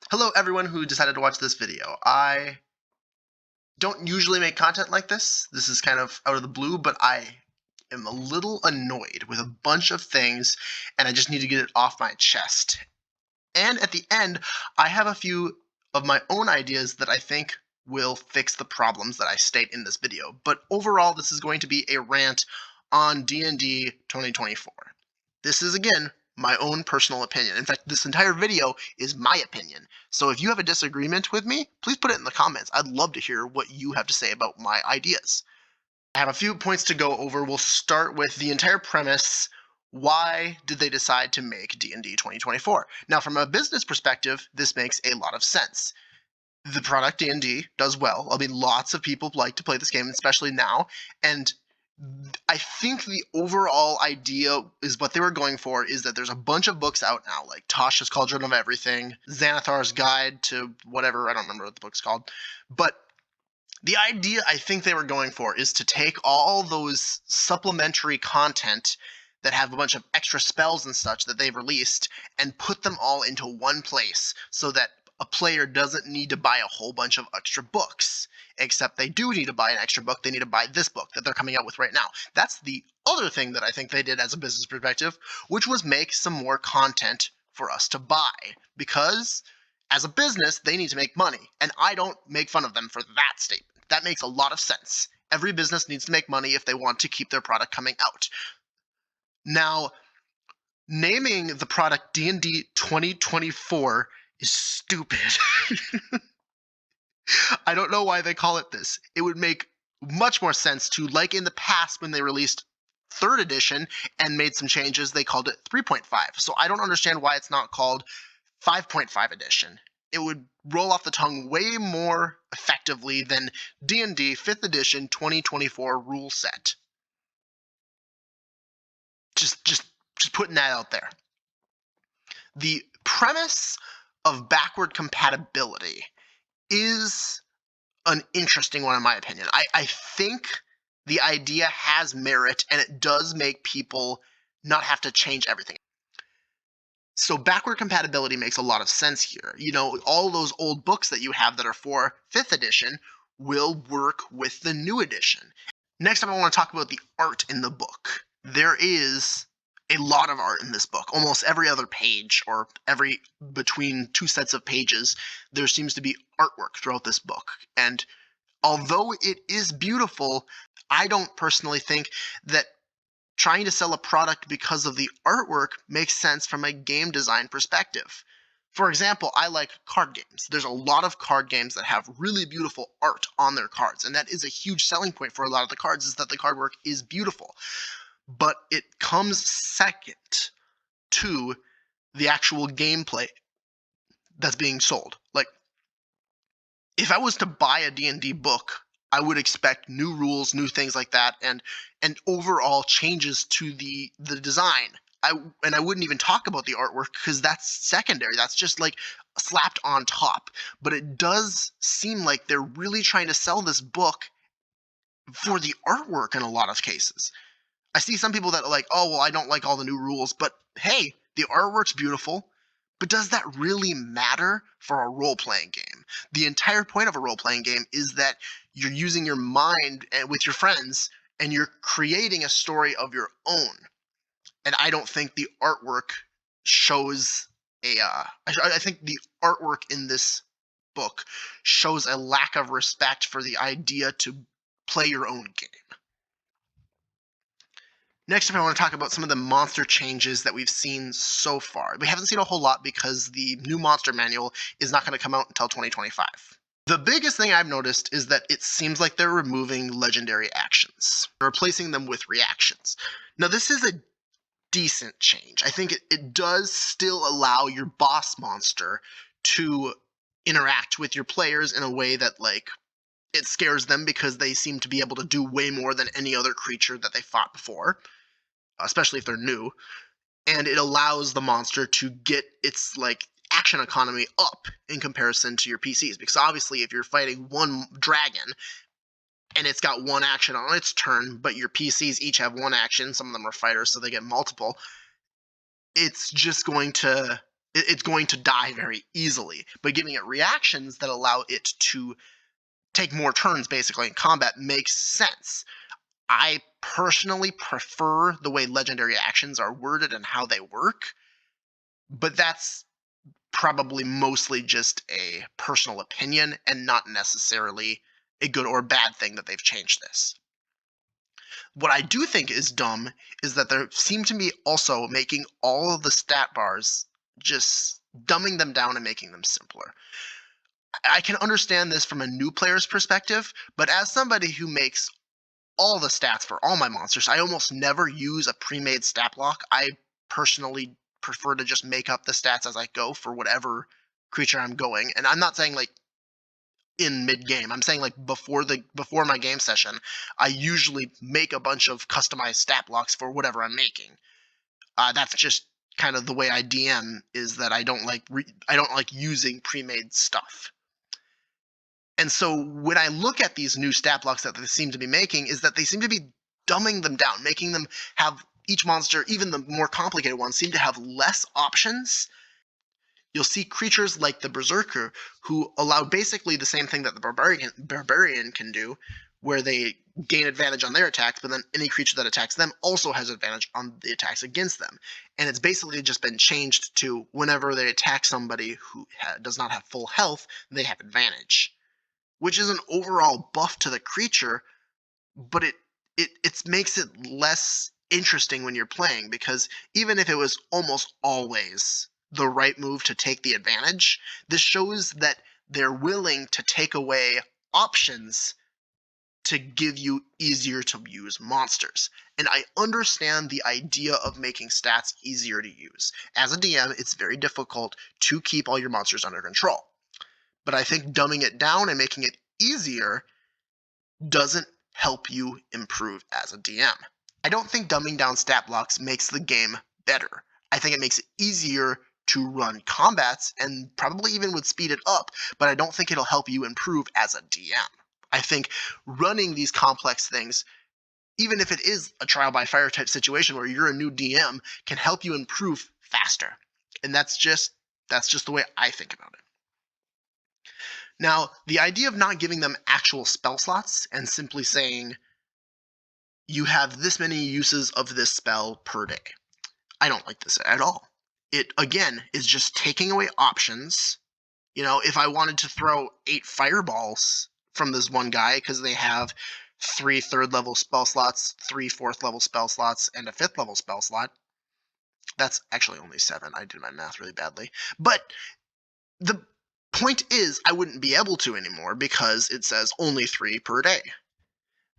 Hello everyone who decided to watch this video. I don't usually make content like this. This is kind of out of the blue, but I am a little annoyed with a bunch of things and I just need to get it off my chest. And at the end, I have a few of my own ideas that I think will fix the problems that I state in this video. But overall, this is going to be a rant on D&D 2024. This is, again, my own personal opinion. In fact, this entire video is my opinion. So if you have a disagreement with me, please put it in the comments. I'd love to hear what you have to say about my ideas. I have a few points to go over. We'll start with the entire premise. Why did they decide to make D&D 2024? Now, from a business perspective, this makes a lot of sense. The product D&D does well. I mean, lots of people like to play this game, especially now. And I think the overall idea is what they were going for is that there's a bunch of books out now, like Tasha's Cauldron of Everything, Xanathar's Guide to whatever, I don't remember what the book's called. But the idea I think they were going for is to take all those supplementary content that have a bunch of extra spells and such that they've released and put them all into one place so that a player doesn't need to buy a whole bunch of extra books. Except they do need to buy an extra book. They need to buy this book that they're coming out with right now. That's the other thing that I think they did as a business perspective, which was make some more content for us to buy. Because as a business, they need to make money. And I don't make fun of them for that statement. That makes a lot of sense. Every business needs to make money if they want to keep their product coming out. Now, naming the product D&D 2024 is stupid. I don't know why they call it this. It would make much more sense to, like in the past when they released 3rd edition and made some changes, they called it 3.5. So I don't understand why it's not called 5.5 edition. It would roll off the tongue way more effectively than D&D 5th edition 2024 rule set. Just putting that out there. The premise of backward compatibility is an interesting one in my opinion. I think the idea has merit and it does make people not have to change everything. So backward compatibility makes a lot of sense here. You know, all those old books that you have that are for 5th edition will work with the new edition. Next up, I want to talk about the art in the book. There is a lot of art in this book. Almost every other page or every between 2 sets of pages, there seems to be artwork throughout this book. And although it is beautiful, I don't personally think that trying to sell a product because of the artwork makes sense from a game design perspective. For example, I like card games. There's a lot of card games that have really beautiful art on their cards, and that is a huge selling point for a lot of the cards is that the card work is beautiful. But it comes second to the actual gameplay that's being sold. Like, if I was to buy a D&D book, I would expect new rules, new things like that, and overall changes to the design. I wouldn't even talk about the artwork because that's secondary. That's just like slapped on top. But it does seem like they're really trying to sell this book for the artwork in a lot of cases. I see some people that are like, oh, well, I don't like all the new rules, but hey, the artwork's beautiful. But does that really matter for a role-playing game? The entire point of a role-playing game is that you're using your mind with your friends and you're creating a story of your own. And I don't think the artwork shows I think the artwork in this book shows a lack of respect for the idea to play your own game. Next up, I want to talk about some of the monster changes that we've seen so far. We haven't seen a whole lot because the new monster manual is not going to come out until 2025. The biggest thing I've noticed is that it seems like they're removing legendary actions, replacing them with reactions. Now, this is a decent change. I think it does still allow your boss monster to interact with your players in a way that, like, it scares them because they seem to be able to do way more than any other creature that they fought before, especially if they're new, and it allows the monster to get its like action economy up in comparison to your PCs. Because obviously, if you're fighting one dragon and it's got one action on its turn, but your PCs each have one action, some of them are fighters, so they get multiple, it's just going to It's going to die very easily. But giving it reactions that allow it to take more turns basically in combat makes sense. I personally prefer the way legendary actions are worded and how they work, but that's probably mostly just a personal opinion and not necessarily a good or bad thing that they've changed this. What I do think is dumb is that they seem to be also making all of the stat bars, just dumbing them down and making them simpler. I can understand this from a new player's perspective, but as somebody who makes all the stats for all my monsters, I almost never use a pre-made stat block. I personally prefer to just make up the stats as I go for whatever creature I'm going. And I'm not saying like in mid game. I'm saying like before my game session, I usually make a bunch of customized stat blocks for whatever I'm making. That's just kind of the way I DM, is that I don't like using pre-made stuff. And so when I look at these new stat blocks that they seem to be making, is that they seem to be dumbing them down, making them have each monster, even the more complicated ones, seem to have less options. You'll see creatures like the Berserker who allow basically the same thing that the Barbarian can do, where they gain advantage on their attacks, but then any creature that attacks them also has advantage on the attacks against them. And it's basically just been changed to whenever they attack somebody who does not have full health, they have advantage, which is an overall buff to the creature, but it makes it less interesting when you're playing, because even if it was almost always the right move to take the advantage, this shows that they're willing to take away options to give you easier to use monsters. And I understand the idea of making stats easier to use. As a DM, it's very difficult to keep all your monsters under control. But I think dumbing it down and making it easier doesn't help you improve as a DM. I don't think dumbing down stat blocks makes the game better. I think it makes it easier to run combats and probably even would speed it up, but I don't think it'll help you improve as a DM. I think running these complex things, even if it is a trial by fire type situation where you're a new DM, can help you improve faster. And that's just the way I think about it. Now, the idea of not giving them actual spell slots and simply saying you have this many uses of this spell per day, I don't like this at all. It, again, is just taking away options. If I wanted to throw 8 fireballs from this one guy because they have 3 third level spell slots, 3 fourth level spell slots, and a 5th level spell slot, that's actually only 7. I did my math really badly. But the point is, I wouldn't be able to anymore because it says only 3 per day.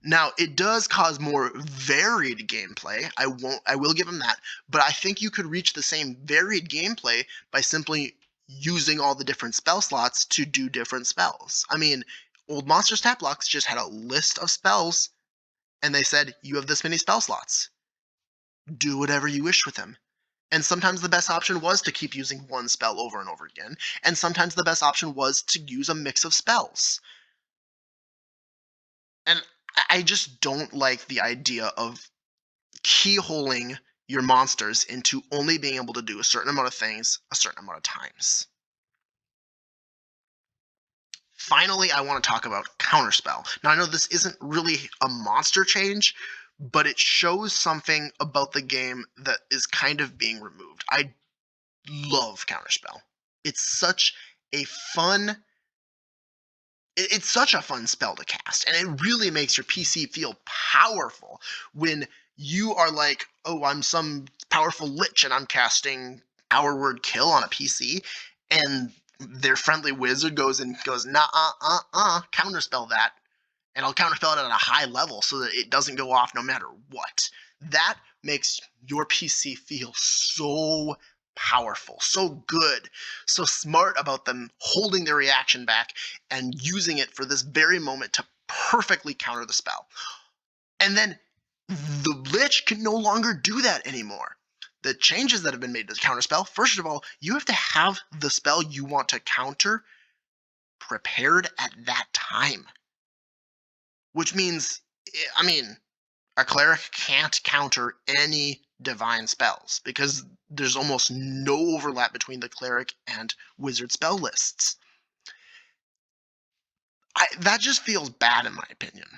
Now, it does cause more varied gameplay. I will give them that, but I think you could reach the same varied gameplay by simply using all the different spell slots to do different spells. I mean, old Monster Stat Blocks just had a list of spells, and they said, you have this many spell slots. Do whatever you wish with them. And sometimes the best option was to keep using one spell over and over again, and sometimes the best option was to use a mix of spells. And I just don't like the idea of keyholing your monsters into only being able to do a certain amount of things a certain amount of times. Finally, I want to talk about Counterspell. Now, I know this isn't really a monster change, but it shows something about the game that is kind of being removed. I love Counterspell. It's such a fun it's such a fun spell to cast, and it really makes your PC feel powerful when you are like, oh, I'm some powerful lich and I'm casting Our Word Kill on a PC, and their friendly wizard goes, nah, counterspell that, and I'll counterspell it at a high level so that it doesn't go off no matter what. That makes your PC feel so powerful, so good, so smart about them holding their reaction back and using it for this very moment to perfectly counter the spell. And then the Lich can no longer do that anymore. The changes that have been made to the counterspell, first of all, you have to have the spell you want to counter prepared at that time. Which means, I mean, a cleric can't counter any divine spells because there's almost no overlap between the cleric and wizard spell lists. That just feels bad in my opinion.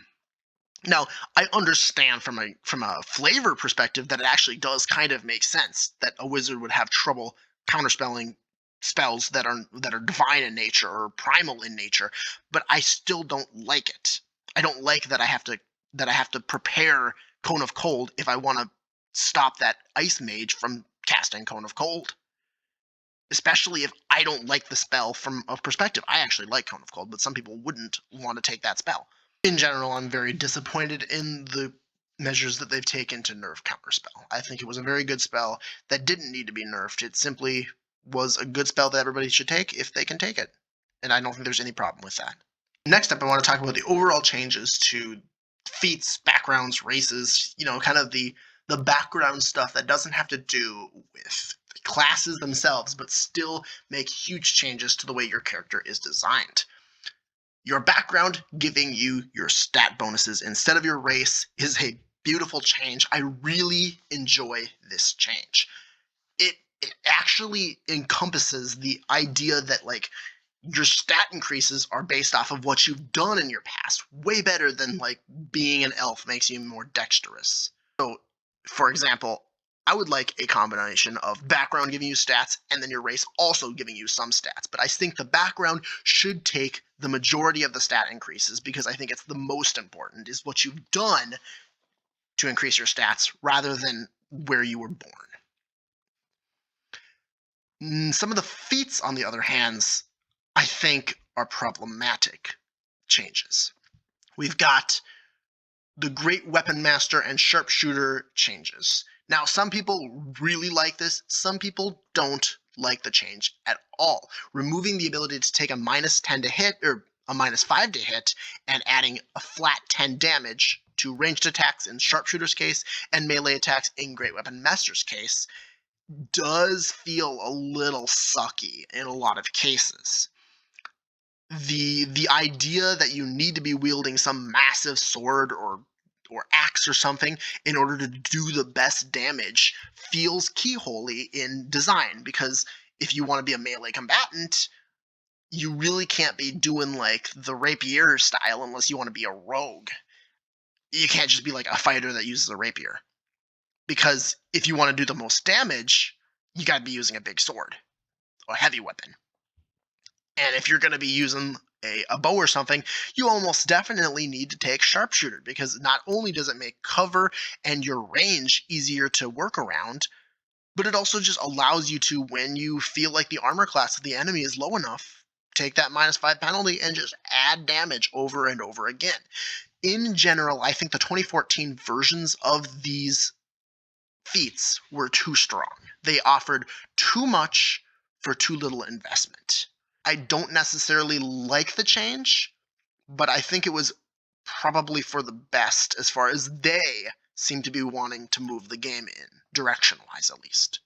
Now, I understand from a flavor perspective that it actually does kind of make sense that a wizard would have trouble counterspelling spells that are divine in nature or primal in nature, but I still don't like it. I don't like that I have to prepare Cone of Cold if I want to stop that ice mage from casting Cone of Cold. Especially if I don't like the spell from a perspective. I actually like Cone of Cold, but some people wouldn't want to take that spell. In general, I'm very disappointed in the measures that they've taken to nerf Counterspell. I think it was a very good spell that didn't need to be nerfed. It simply was a good spell that everybody should take if they can take it. And I don't think there's any problem with that. Next up, I want to talk about the overall changes to feats, backgrounds, races, kind of the background stuff that doesn't have to do with the classes themselves, but still make huge changes to the way your character is designed. Your background giving you your stat bonuses instead of your race is a beautiful change. I really enjoy this change. It actually encompasses the idea that your stat increases are based off of what you've done in your past, way better than being an elf makes you more dexterous. So, for example, I would like a combination of background giving you stats and then your race also giving you some stats. But I think the background should take the majority of the stat increases because I think it's the most important, is what you've done to increase your stats rather than where you were born. Some of the feats, on the other hands, I think are problematic changes. We've got the Great Weapon Master and Sharpshooter changes. Now, some people really like this, some people don't like the change at all. Removing the ability to take a -10 to hit or a -5 to hit and adding a flat 10 damage to ranged attacks in Sharpshooter's case and melee attacks in Great Weapon Master's case does feel a little sucky in a lot of cases. The idea that you need to be wielding some massive sword or axe or something in order to do the best damage feels keyholey in design, because if you want to be a melee combatant, you really can't be doing the rapier style unless you want to be a rogue. You can't just be a fighter that uses a rapier, because if you want to do the most damage, you got to be using a big sword or a heavy weapon. And if you're going to be using a bow or something, you almost definitely need to take Sharpshooter, because not only does it make cover and your range easier to work around, but it also just allows you to, when you feel like the armor class of the enemy is low enough, take that -5 penalty and just add damage over and over again. In general, I think the 2014 versions of these feats were too strong. They offered too much for too little investment. I don't necessarily like the change, but I think it was probably for the best as far as they seem to be wanting to move the game in, direction wise at least.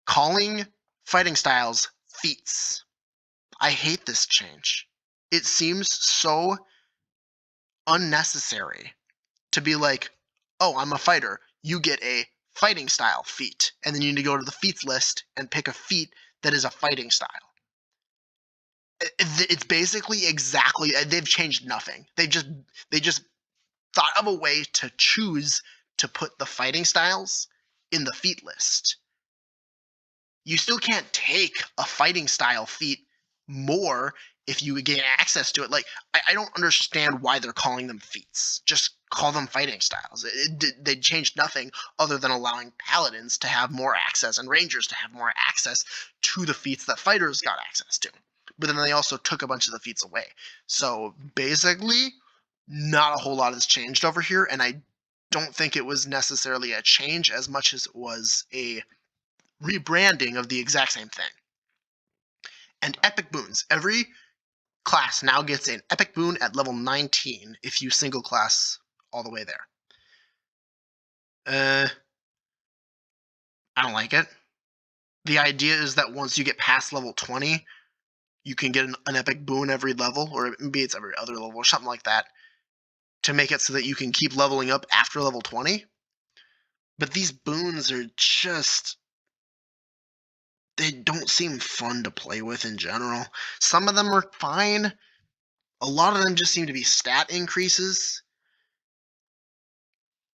Calling fighting styles feats. I hate this change. It seems so unnecessary to be like, oh, I'm a fighter. You get a fighting style feat. And then you need to go to the feats list and pick a feat that is a fighting style. It's basically exactly, they've changed nothing. They just thought of a way to choose to put the fighting styles in the feat list. You still can't take a fighting style feat more if you gain access to it. I don't understand why they're calling them feats. Just call them fighting styles. They changed nothing other than allowing paladins to have more access and rangers to have more access to the feats that fighters got access to. But then they also took a bunch of the feats away. So basically, not a whole lot has changed over here, and I don't think it was necessarily a change as much as it was a rebranding of the exact same thing. And epic boons. Every class now gets an epic boon at level 19 if you single class all the way there. I don't like it. The idea is that once you get past level 20, you can get an epic boon every level, or maybe it's every other level or something like that, to make it so that you can keep leveling up after level 20. But these boons are just, they don't seem fun to play with in general. Some of them are fine. A lot of them just seem to be stat increases,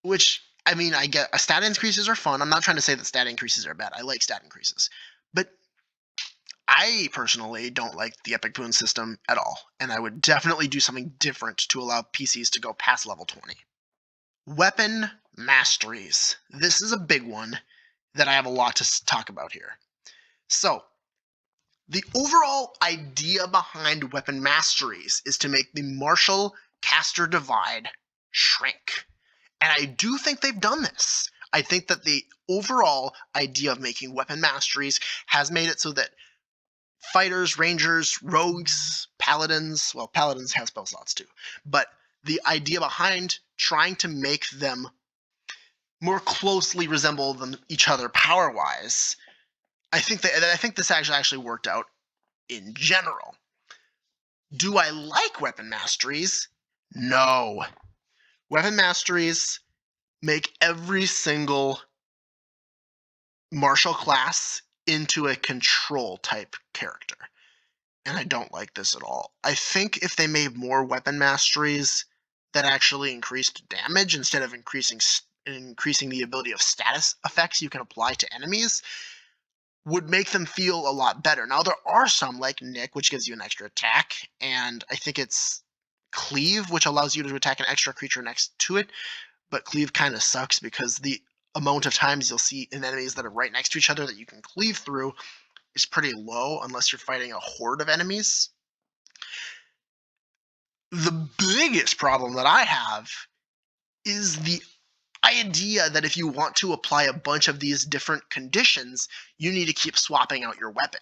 which, I mean, I get stat increases are fun. I'm not trying to say that stat increases are bad. I like stat increases. But I personally don't like the epic boon system at all, and I would definitely do something different to allow PCs to go past level 20. Weapon masteries. This is a big one that I have a lot to talk about here. So, the overall idea behind weapon masteries is to make the martial caster divide shrink. And I do think they've done this. I think that the overall idea of making weapon masteries has made it so that fighters, rangers, rogues, paladins, well, paladins have spell slots too, but the idea behind trying to make them more closely resemble them each other power wise, I think this actually worked out in general. Do I like weapon masteries? No. Weapon masteries make every single martial class into a control type character. And I don't like this at all. I think if they made more weapon masteries that actually increased damage instead of increasing the ability of status effects you can apply to enemies, would make them feel a lot better. Now there are some like Nick, which gives you an extra attack, and I think it's Cleave, which allows you to attack an extra creature next to it. But Cleave kind of sucks because the amount of times you'll see enemies that are right next to each other that you can cleave through is pretty low unless you're fighting a horde of enemies. The biggest problem that I have is the idea that if you want to apply a bunch of these different conditions, you need to keep swapping out your weapon.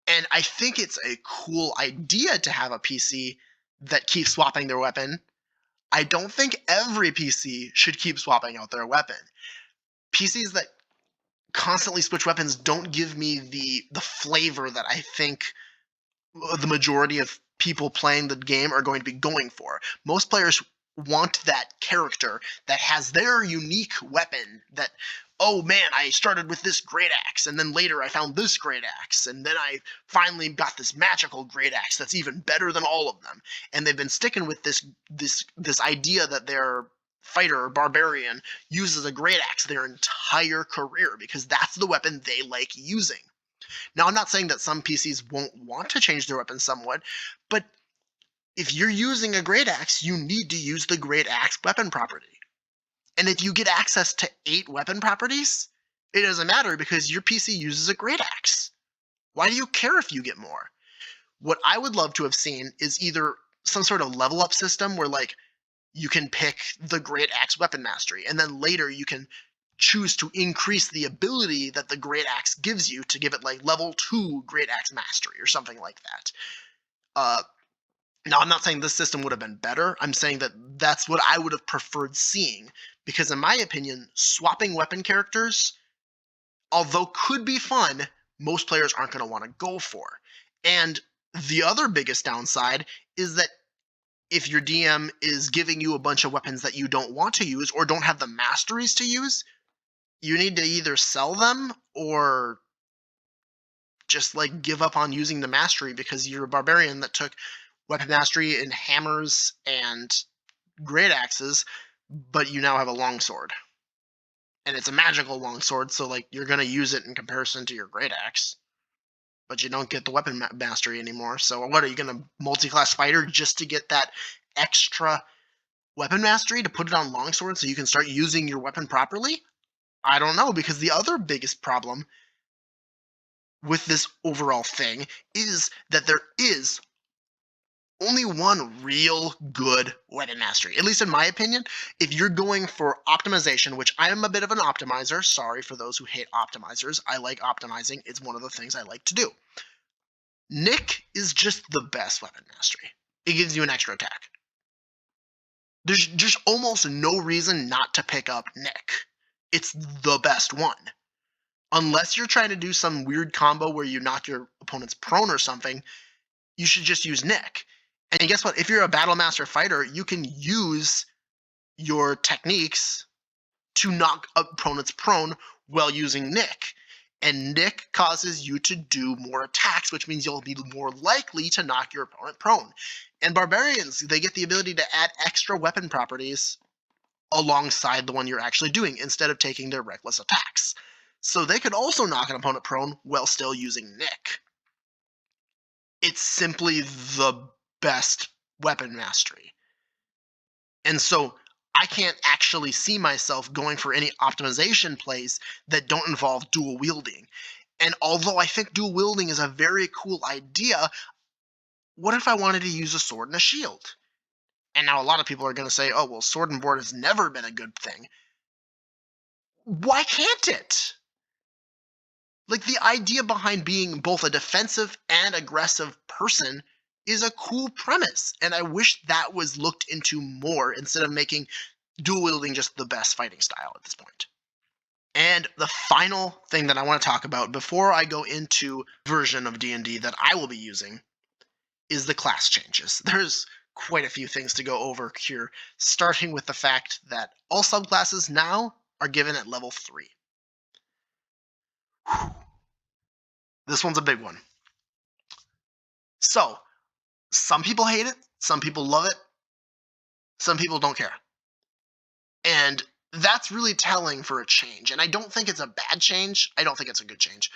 And I think it's a cool idea to have a PC that keeps swapping their weapon. I don't think every PC should keep swapping out their weapon. PCs that constantly switch weapons don't give me the flavor that I think the majority of people playing the game are going to be going for. Most players want that character that has their unique weapon that, oh man, I started with this great axe and then later I found this great axe and then I finally got this magical great axe that's even better than all of them. And they've been sticking with this idea that their fighter or barbarian uses a great axe their entire career because that's the weapon they like using. Now, I'm not saying that some PCs won't want to change their weapon somewhat, but if you're using a great axe, you need to use the great axe weapon property. And if you get access to 8 weapon properties, it doesn't matter because your PC uses a great axe. Why do you care if you get more? What I would love to have seen is either some sort of level up system where like you can pick the great axe weapon mastery and then later you can choose to increase the ability that the great axe gives you to give it like level 2 great axe mastery or something like that. Now I'm not saying this system would have been better. I'm saying that that's what I would have preferred seeing because in my opinion, swapping weapon characters, although could be fun, most players aren't going to want to go for. And the other biggest downside is that if your DM is giving you a bunch of weapons that you don't want to use or don't have the masteries to use, you need to either sell them or just like give up on using the mastery because you're a barbarian that took weapon mastery in hammers and great axes, but you now have a longsword. And it's a magical longsword, so like you're gonna use it in comparison to your great axe, but you don't get the weapon mastery anymore. So what are you gonna multi-class fighter just to get that extra weapon mastery to put it on longsword so you can start using your weapon properly? I don't know, because the other biggest problem with this overall thing is that there is only one real good weapon mastery, at least in my opinion. If you're going for optimization, which I am a bit of an optimizer, sorry for those who hate optimizers, I like optimizing, it's one of the things I like to do. Nick is just the best weapon mastery. It gives you an extra attack. There's just almost no reason not to pick up Nick. It's the best one. Unless you're trying to do some weird combo where you knock your opponents prone or something, you should just use Nick. And guess what? If you're a Battle Master fighter, you can use your techniques to knock opponents prone while using Nick. And Nick causes you to do more attacks, which means you'll be more likely to knock your opponent prone. And Barbarians, they get the ability to add extra weapon properties alongside the one you're actually doing instead of taking their reckless attacks. So they could also knock an opponent prone while still using Nick. It's simply the best weapon mastery. And so I can't actually see myself going for any optimization plays that don't involve dual wielding. And although I think dual wielding is a very cool idea, what if I wanted to use a sword and a shield? And now a lot of people are going to say, oh, well, sword and board has never been a good thing. Why can't it? Like, the idea behind being both a defensive and aggressive person is a cool premise. And I wish that was looked into more instead of making dual wielding just the best fighting style at this point. And the final thing that I want to talk about before I go into version of D&D that I will be using is the class changes. There's quite a few things to go over here, starting with the fact that all subclasses now are given at level 3. Whew. This one's a big one. So, some people hate it, some people love it, some people don't care. And that's really telling for a change. And I don't think it's a bad change. I don't think it's a good change.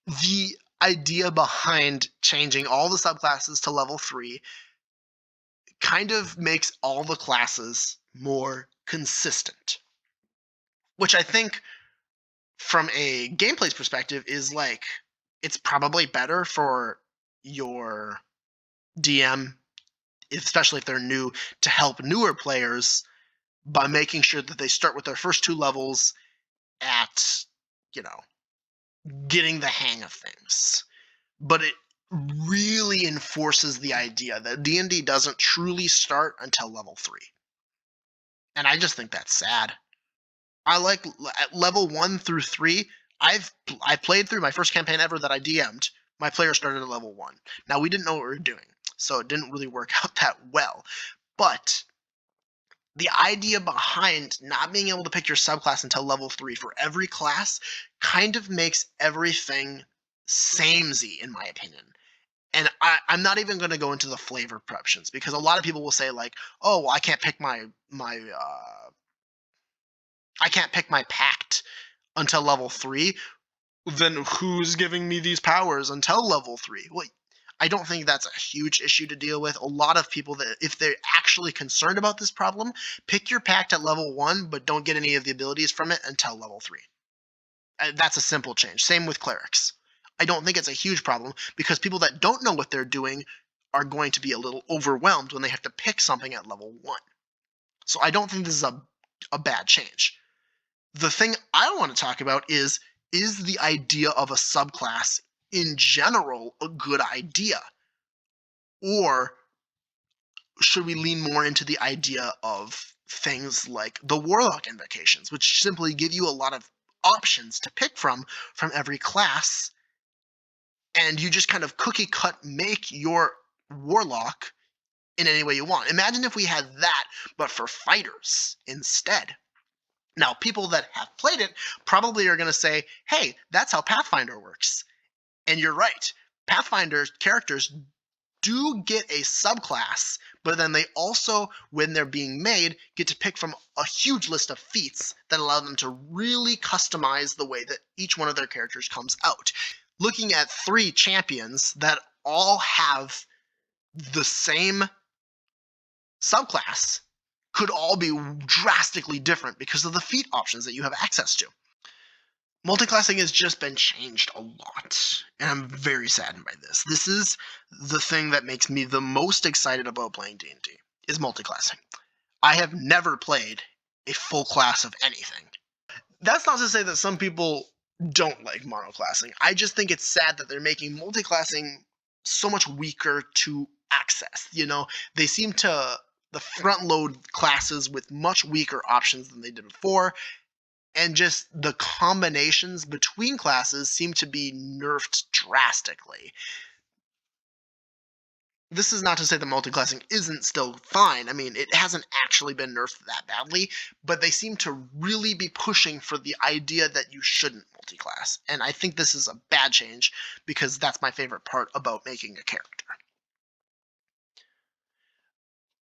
The idea behind changing all the subclasses to level 3 kind of makes all the classes more consistent. Which I think, from a gameplay perspective, is like, it's probably better for your DM, especially if they're new, to help newer players by making sure that they start with their first 2 levels at, getting the hang of things. But it really enforces the idea that D&D doesn't truly start until level 3. And I just think that's sad. I like at level 1 through 3, I played through my first campaign ever that I DM'd. My player started at level 1. Now, we didn't know what we were doing, so it didn't really work out that well. But the idea behind not being able to pick your subclass until level 3 for every class kind of makes everything samey, in my opinion. And I'm not even going to go into the flavor options, because a lot of people will say, like, oh, well, I can't pick my pact until level 3. Then who's giving me these powers until level 3? Well, I don't think that's a huge issue to deal with. A lot of people, that if they're actually concerned about this problem, pick your pact at level 1, but don't get any of the abilities from it until level 3. That's a simple change. Same with clerics. I don't think it's a huge problem, because people that don't know what they're doing are going to be a little overwhelmed when they have to pick something at level 1. So I don't think this is a bad change. The thing I want to talk about is the idea of a subclass in general a good idea? Or should we lean more into the idea of things like the Warlock invocations, which simply give you a lot of options to pick from every class, and you just kind of cookie cut make your Warlock in any way you want? Imagine if we had that, but for fighters instead. Now, people that have played it probably are going to say, hey, that's how Pathfinder works. And you're right. Pathfinder characters do get a subclass, but then they also, when they're being made, get to pick from a huge list of feats that allow them to really customize the way that each one of their characters comes out. Looking at 3 champions that all have the same subclass could all be drastically different because of the feat options that you have access to. Multiclassing has just been changed a lot, and I'm very saddened by this. This is the thing that makes me the most excited about playing D&D, is multiclassing. I have never played a full class of anything. That's not to say that some people don't like monoclassing. I just think it's sad that they're making multiclassing so much weaker to access. They seem to the front load classes with much weaker options than they did before, and just the combinations between classes seem to be nerfed drastically. this is not to say that multiclassing isn't still fine. I mean, it hasn't actually been nerfed that badly, but they seem to really be pushing for the idea that you shouldn't multiclass. And I think this is a bad change because that's my favorite part about making a character.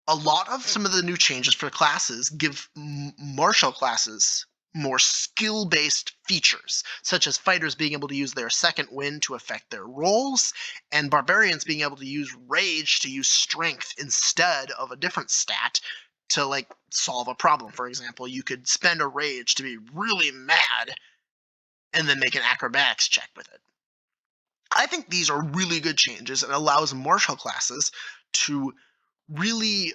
A lot of some of the new changes for classes give martial classes more skill-based features, such as fighters being able to use their second wind to affect their rolls, and barbarians being able to use rage to use strength instead of a different stat to like solve a problem. For example, you could spend a rage to be really mad and then make an acrobatics check with it. I think these are really good changes and allows martial classes to really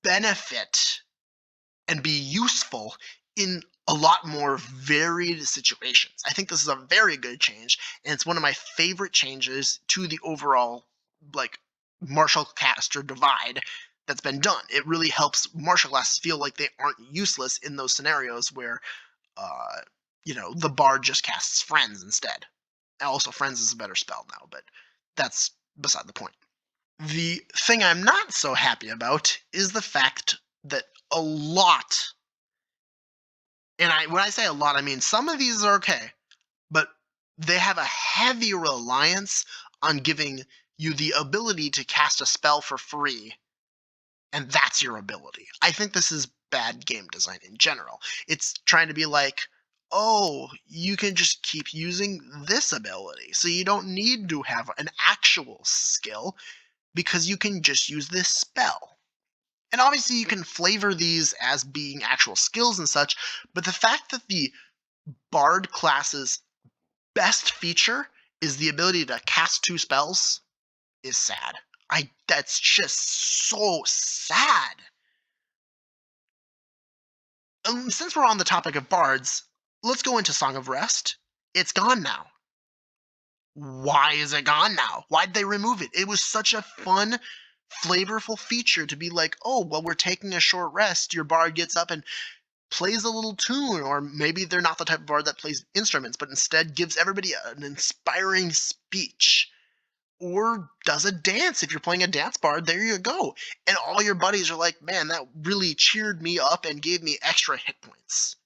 benefit and be useful in a lot more varied situations. I think this is a very good change, and it's one of my favorite changes to the overall like martial caster divide that's been done. It really helps martial classes feel like they aren't useless in those scenarios where uh the bard just casts friends instead. Also, friends is a better spell now, but that's beside the point. The thing I'm not so happy about is the fact that a lot, and when I say a lot, I mean some of these are okay, but they have a heavy reliance on giving you the ability to cast a spell for free, and that's your ability. I think this is bad game design in general. It's trying to be like, oh, you can just keep using this ability, so you don't need to have an actual skill because you can just use this spell. And obviously, you can flavor these as being actual skills and such, but the fact that the Bard class's best feature is the ability to cast two spells is sad. That's just so sad. Since we're on the topic of bards, let's go into Song of Rest. It's gone now. Why is it gone now? Why'd they remove it? It was such a fun, flavorful feature to be like, oh, well, we're taking a short rest. Your bard gets up and plays a little tune, or maybe they're not the type of bard that plays instruments, but instead gives everybody an inspiring speech. Or does a dance. If you're playing a dance bard, there you go. And all your buddies are like, man, that really cheered me up and gave me extra hit points.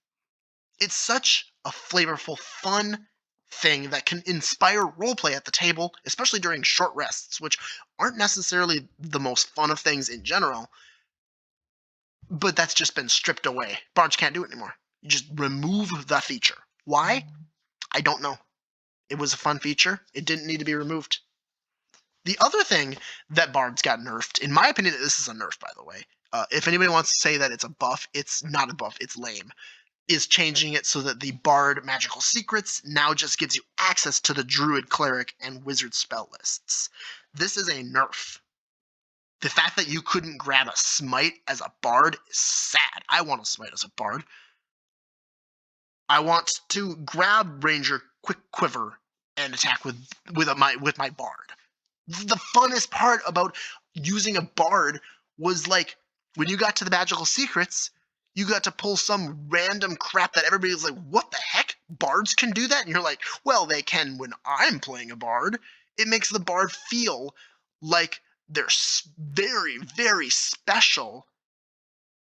It's such a flavorful, fun thing that can inspire roleplay at the table, especially during short rests, which aren't necessarily the most fun of things in general, but that's just been stripped away. Bards can't do it anymore. You just remove the feature. Why? I don't know. It was a fun feature. It didn't need to be removed. The other thing that Bards got nerfed, in my opinion, this is a nerf, by the way. If anybody wants to say that it's a buff, it's not a buff, it's lame. Is changing it so that the Bard Magical Secrets now just gives you access to the Druid, Cleric, and Wizard spell lists. This is a nerf. The fact that you couldn't grab a Smite as a Bard is sad. I want a Smite as a Bard. I want to grab Ranger Quick Quiver and attack with my Bard. The funnest part about using a Bard was like when you got to the Magical Secrets, you got to pull some random crap that everybody was like, what the heck? Bards can do that? And you're like, well, they can when I'm playing a Bard. It makes the Bard feel like they're very, very special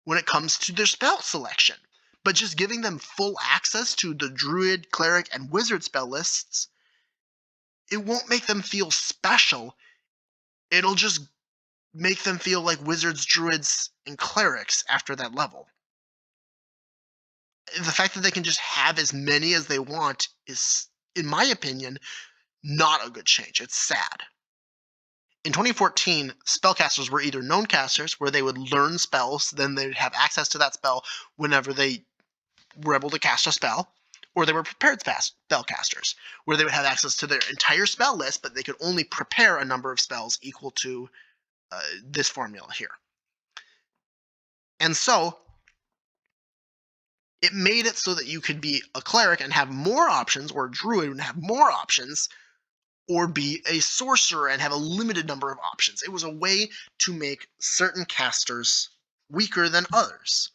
when it comes to their spell selection. But just giving them full access to the Druid, Cleric, and Wizard spell lists, it won't make them feel special. It'll just make them feel like Wizards, Druids, and Clerics after that level. The fact that they can just have as many as they want is, in my opinion, not a good change. It's sad. In 2014, spellcasters were either known casters, where they would learn spells, then they'd have access to that spell whenever they were able to cast a spell, or they were prepared spellcasters, where they would have access to their entire spell list, but they could only prepare a number of spells equal to this formula here. And so it made it so that you could be a cleric and have more options, or a druid and have more options, or be a sorcerer and have a limited number of options. It was a way to make certain casters weaker than others.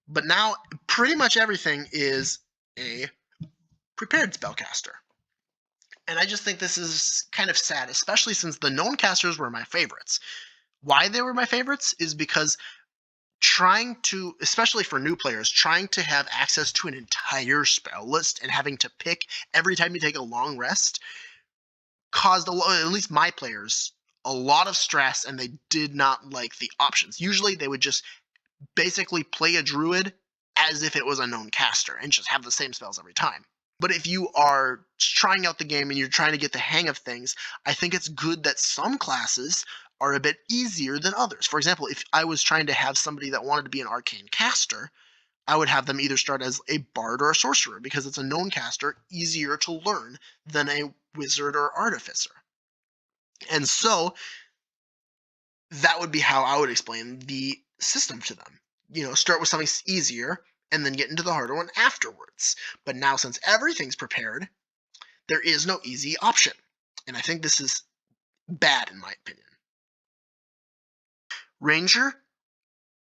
But now pretty much everything is a prepared spellcaster. And I just think this is kind of sad, especially since the known casters were my favorites. Why they were my favorites is because trying to, especially for new players, trying to have access to an entire spell list and having to pick every time you take a long rest caused at least my players, a lot of stress, and they did not like the options. Usually they would just basically play a druid as if it was a known caster and just have the same spells every time. But if you are trying out the game and you're trying to get the hang of things, I think it's good that some classes are a bit easier than others. For example, if I was trying to have somebody that wanted to be an arcane caster, I would have them either start as a bard or a sorcerer because it's a known caster, easier to learn than a wizard or artificer. And so that would be how I would explain the system to them. Start with something easier and then get into the harder one afterwards. But now, since everything's prepared, there is no easy option. And I think this is bad, in my opinion. Ranger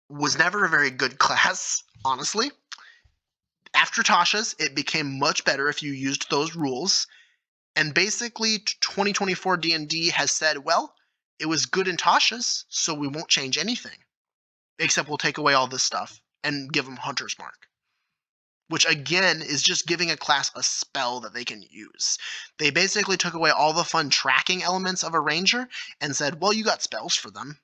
was never a very good class, honestly. After Tasha's, it became much better if you used those rules. And basically, 2024 D&D has said, well, it was good in Tasha's, so we won't change anything. Except we'll take away all this stuff and give them Hunter's Mark. Which, again, is just giving a class a spell that they can use. They basically took away all the fun tracking elements of a ranger and said, well, you got spells for them.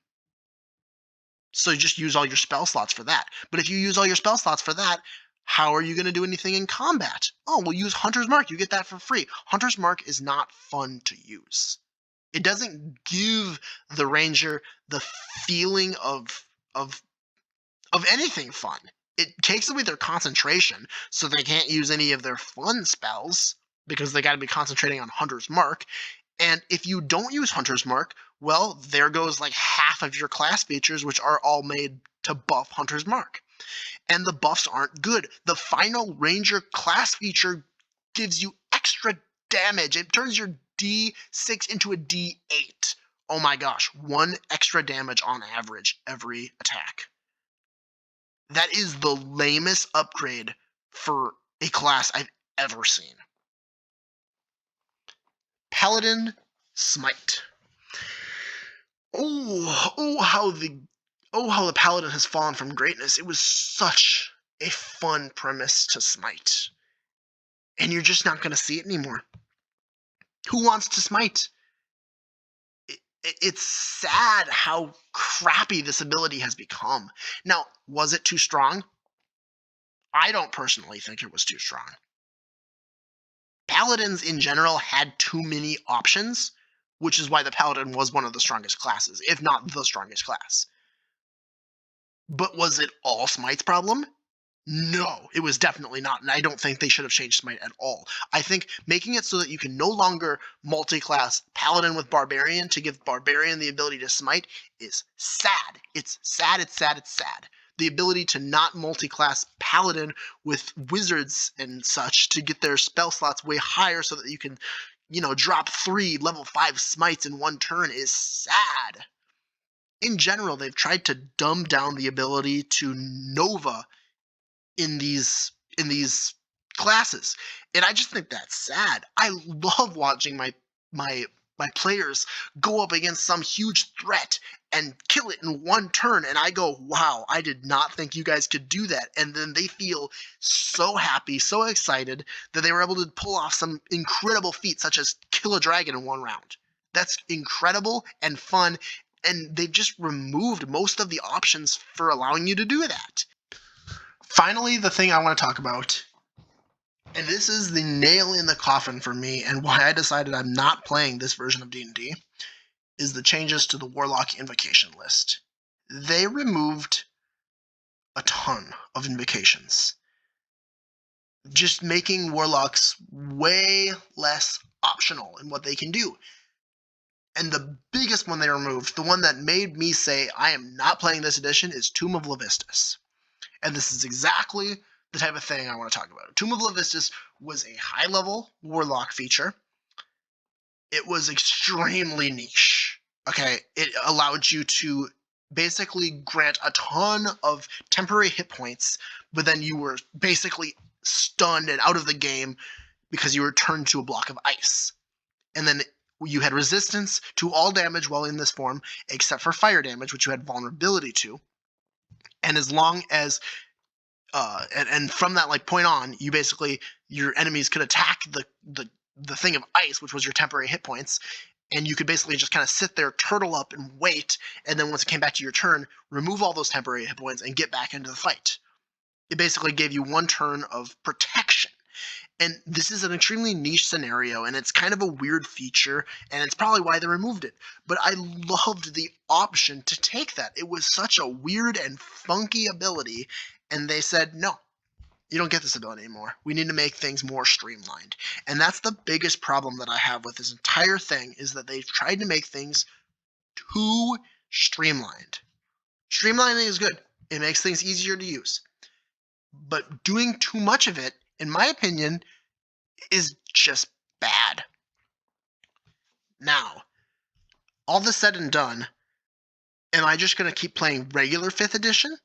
So you just use all your spell slots for that. But if you use all your spell slots for that, how are you going to do anything in combat? Oh, we'll use Hunter's Mark. You get that for free. Hunter's Mark is not fun to use. It doesn't give the ranger the feeling of anything fun. It takes away their concentration, so they can't use any of their fun spells because they got to be concentrating on Hunter's Mark. And if you don't use Hunter's Mark, well, there goes like half of your class features, which are all made to buff Hunter's Mark. And the buffs aren't good. The final Ranger class feature gives you extra damage. It turns your D6 into a D8. Oh my gosh, 1 extra damage on average every attack. That is the lamest upgrade for a class I've ever seen. Paladin Smite. How the Paladin has fallen from greatness. It was such a fun premise to Smite. And you're just not going to see it anymore. Who wants to Smite? It's sad how crappy this ability has become. Now, was it too strong? I don't personally think it was too strong. Paladins in general had too many options, which is why the Paladin was one of the strongest classes, if not the strongest class. But was it all Smite's problem? No, it was definitely not, and I don't think they should have changed Smite at all. I think making it so that you can no longer multi-class Paladin with Barbarian to give Barbarian the ability to Smite is sad. It's sad, it's sad, it's sad. The ability to not multi-class Paladin with Wizards and such to get their spell slots way higher so that you can, drop 3 level 5 Smites in one turn is sad. In general, they've tried to dumb down the ability to Nova in these classes, and I just think that's sad. I love watching my players go up against some huge threat and kill it in one turn, and I go, wow, I did not think you guys could do that. And then they feel so happy, so excited that they were able to pull off some incredible feat such as kill a dragon in one round. That's incredible and fun, and they've just removed most of the options for allowing you to do that. Finally, the thing I want to talk about, and this is the nail in the coffin for me and why I decided I'm not playing this version of D&D, is the changes to the Warlock invocation list. They removed a ton of invocations, just making Warlocks way less optional in what they can do. And the biggest one they removed, the one that made me say I am not playing this edition, is Tomb of Levistus. And this is exactly the type of thing I want to talk about. Tomb of Levistus was a high-level Warlock feature. It was extremely niche. Okay, it allowed you to basically grant a ton of temporary hit points, but then you were basically stunned and out of the game because you were turned to a block of ice. and then you had resistance to all damage while in this form, except for fire damage, which you had vulnerability to. And as long as and from that like point on, you basically your enemies could attack the thing of ice, which was your temporary hit points, and you could basically just kind of sit there, turtle up, and wait. And then once it came back to your turn, remove all those temporary hit points and get back into the fight. It basically gave you one turn of protection. And this is an extremely niche scenario, and it's kind of a weird feature, and it's probably why they removed it. But I loved the option to take that. It was such a weird and funky ability, and they said, no, you don't get this ability anymore. We need to make things more streamlined. And that's the biggest problem that I have with this entire thing, is that they've tried to make things too streamlined. Streamlining is good. It makes things easier to use. But doing too much of it, in my opinion, is just bad. Now, all this said and done, am I just going to keep playing regular 5th edition?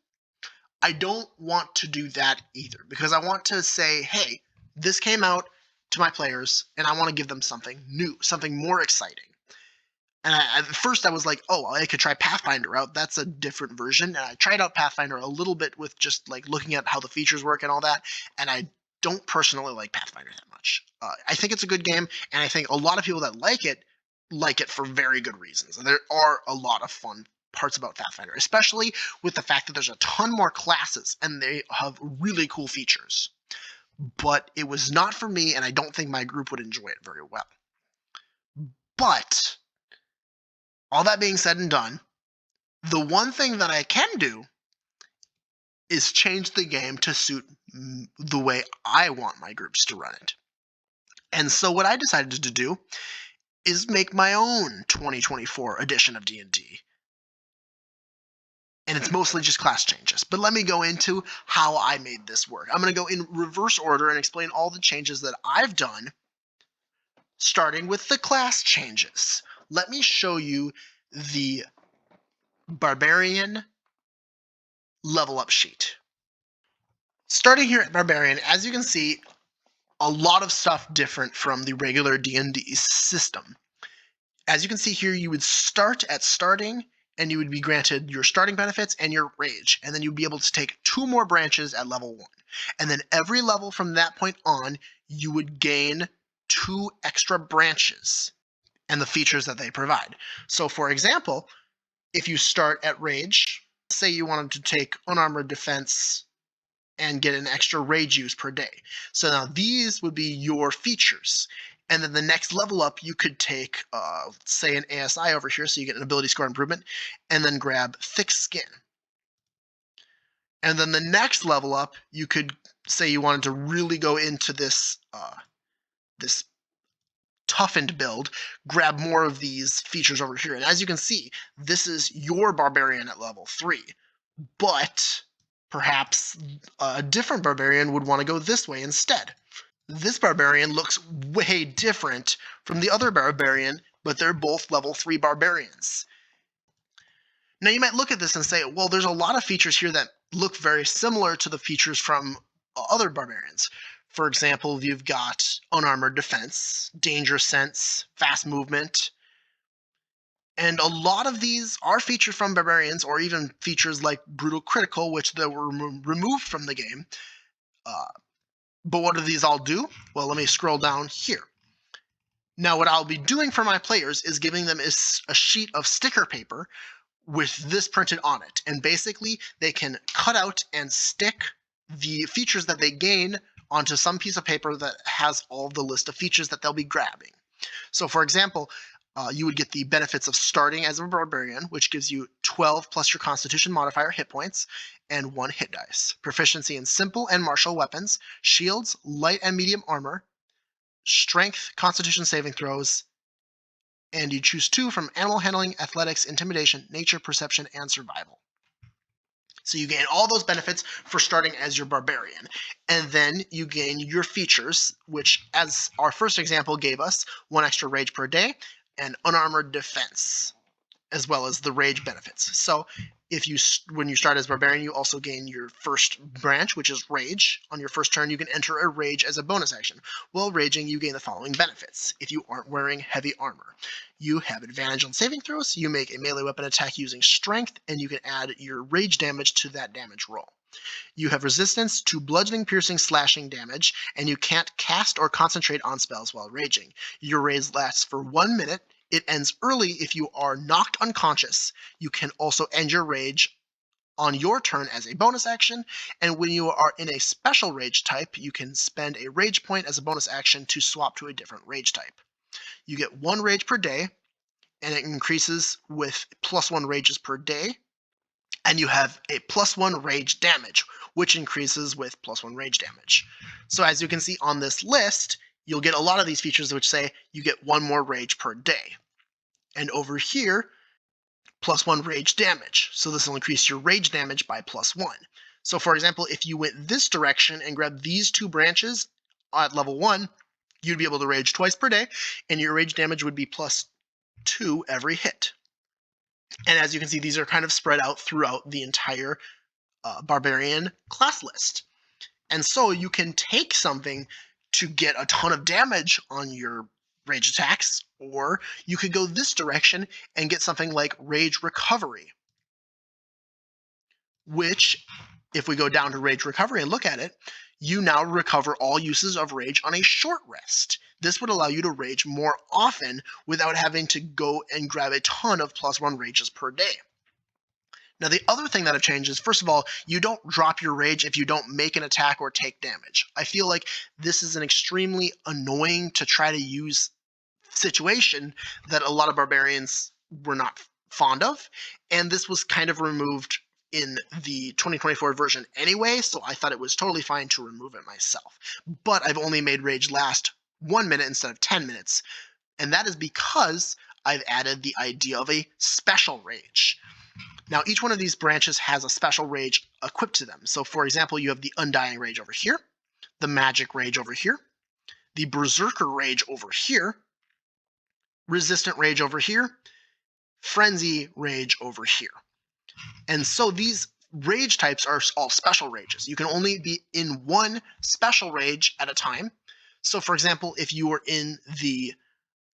I don't want to do that either, because I want to say, hey, this came out to my players, and I want to give them something new, something more exciting. And at first I was like, oh, I could try Pathfinder out. That's a different version. And I tried out Pathfinder a little bit with just like looking at how the features work and all that. And I don't personally like Pathfinder that much. I think it's a good game, and I think a lot of people that like it for very good reasons. And there are a lot of fun parts about Pathfinder, especially with the fact that there's a ton more classes and they have really cool features. But it was not for me, and I don't think my group would enjoy it very well. But all that being said and done, the one thing that I can do is change the game to suit the way I want my groups to run it. And so what I decided to do is make my own 2024 edition of D&D. And it's mostly just class changes. But let me go into how I made this work. I'm going to go in reverse order and explain all the changes that I've done, starting with the class changes. Let me show you the Barbarian level up sheet. Starting here at Barbarian, as you can see, a lot of stuff different from the regular D&D system. As you can see here, you would start at starting, and you would be granted your starting benefits and your rage, and then you'd be able to take 2 more branches at level 1. And then every level from that point on, you would gain 2 extra branches and the features that they provide. So for example, if you start at rage, say you wanted to take unarmored defense and get an extra rage use per day. So now these would be your features. And then the next level up, you could take, say, an ASI over here, so you get an ability score improvement, and then grab thick skin. And then the next level up, you could say you wanted to really go into this this toughened build, grab more of these features over here. And as you can see, this is your barbarian at level 3. But perhaps a different barbarian would want to go this way instead. This barbarian looks way different from the other barbarian, but they're both level 3 barbarians. Now you might look at this and say, well, there's a lot of features here that look very similar to the features from other barbarians. For example, you've got unarmored defense, danger sense, fast movement, and a lot of these are featured from barbarians, or even features like brutal critical, which they were removed from the game. But what do these all do? Well, let me scroll down here. Now, what I'll be doing for my players is giving them a sheet of sticker paper with this printed on it. And basically, they can cut out and stick the features that they gain onto some piece of paper that has all the list of features that they'll be grabbing. So, for example, you would get the benefits of starting as a barbarian, which gives you 12 plus your constitution modifier hit points and 1 hit dice. Proficiency in simple and martial weapons, shields, light and medium armor, strength, constitution saving throws, and you choose 2 from animal handling, athletics, intimidation, nature, perception, and survival. So you gain all those benefits for starting as your barbarian. And then you gain your features, which, as our first example gave us, 1 extra rage per day, and unarmored defense, as well as the rage benefits. So when you start as Barbarian, you also gain your first branch, which is Rage. On your first turn, you can enter a Rage as a bonus action. While raging, you gain the following benefits. If you aren't wearing heavy armor, you have advantage on saving throws, you make a melee weapon attack using Strength, and you can add your Rage damage to that damage roll. You have resistance to bludgeoning, piercing, slashing damage, and you can't cast or concentrate on spells while raging. Your rage lasts for 1 minute. It ends early if you are knocked unconscious. You can also end your rage on your turn as a bonus action, and when you are in a special rage type, you can spend a rage point as a bonus action to swap to a different rage type. You get 1 rage per day, and it increases with +1 rages per day. And you have a +1 rage damage, which increases with +1 rage damage. So as you can see on this list, you'll get a lot of these features which say you get 1 more rage per day. And over here, +1 rage damage. So this will increase your rage damage by +1. So for example, if you went this direction and grabbed these 2 branches at level 1, you'd be able to rage twice per day, and your rage damage would be +2 every hit. And as you can see, these are kind of spread out throughout the entire Barbarian class list. And so you can take something to get a ton of damage on your rage attacks, or you could go this direction and get something like Rage Recovery, which, if we go down to Rage Recovery and look at it, you now recover all uses of rage on a short rest. This would allow you to rage more often without having to go and grab a ton of +1 rages per day. Now, the other thing that I've changed is, first of all, you don't drop your rage if you don't make an attack or take damage. I feel like this is an extremely annoying to try to use situation that a lot of barbarians were not fond of, and this was kind of removed in the 2024 version anyway, so I thought it was totally fine to remove it myself. But I've only made rage last 1 minute instead of 10 minutes, and that is because I've added the idea of a special rage. Now, each one of these branches has a special rage equipped to them. So, for example, you have the Undying Rage over here, the Magic Rage over here, the Berserker Rage over here, Resistant Rage over here, Frenzy Rage over here. And so these rage types are all special rages. You can only be in one special rage at a time. So, for example, if you are in the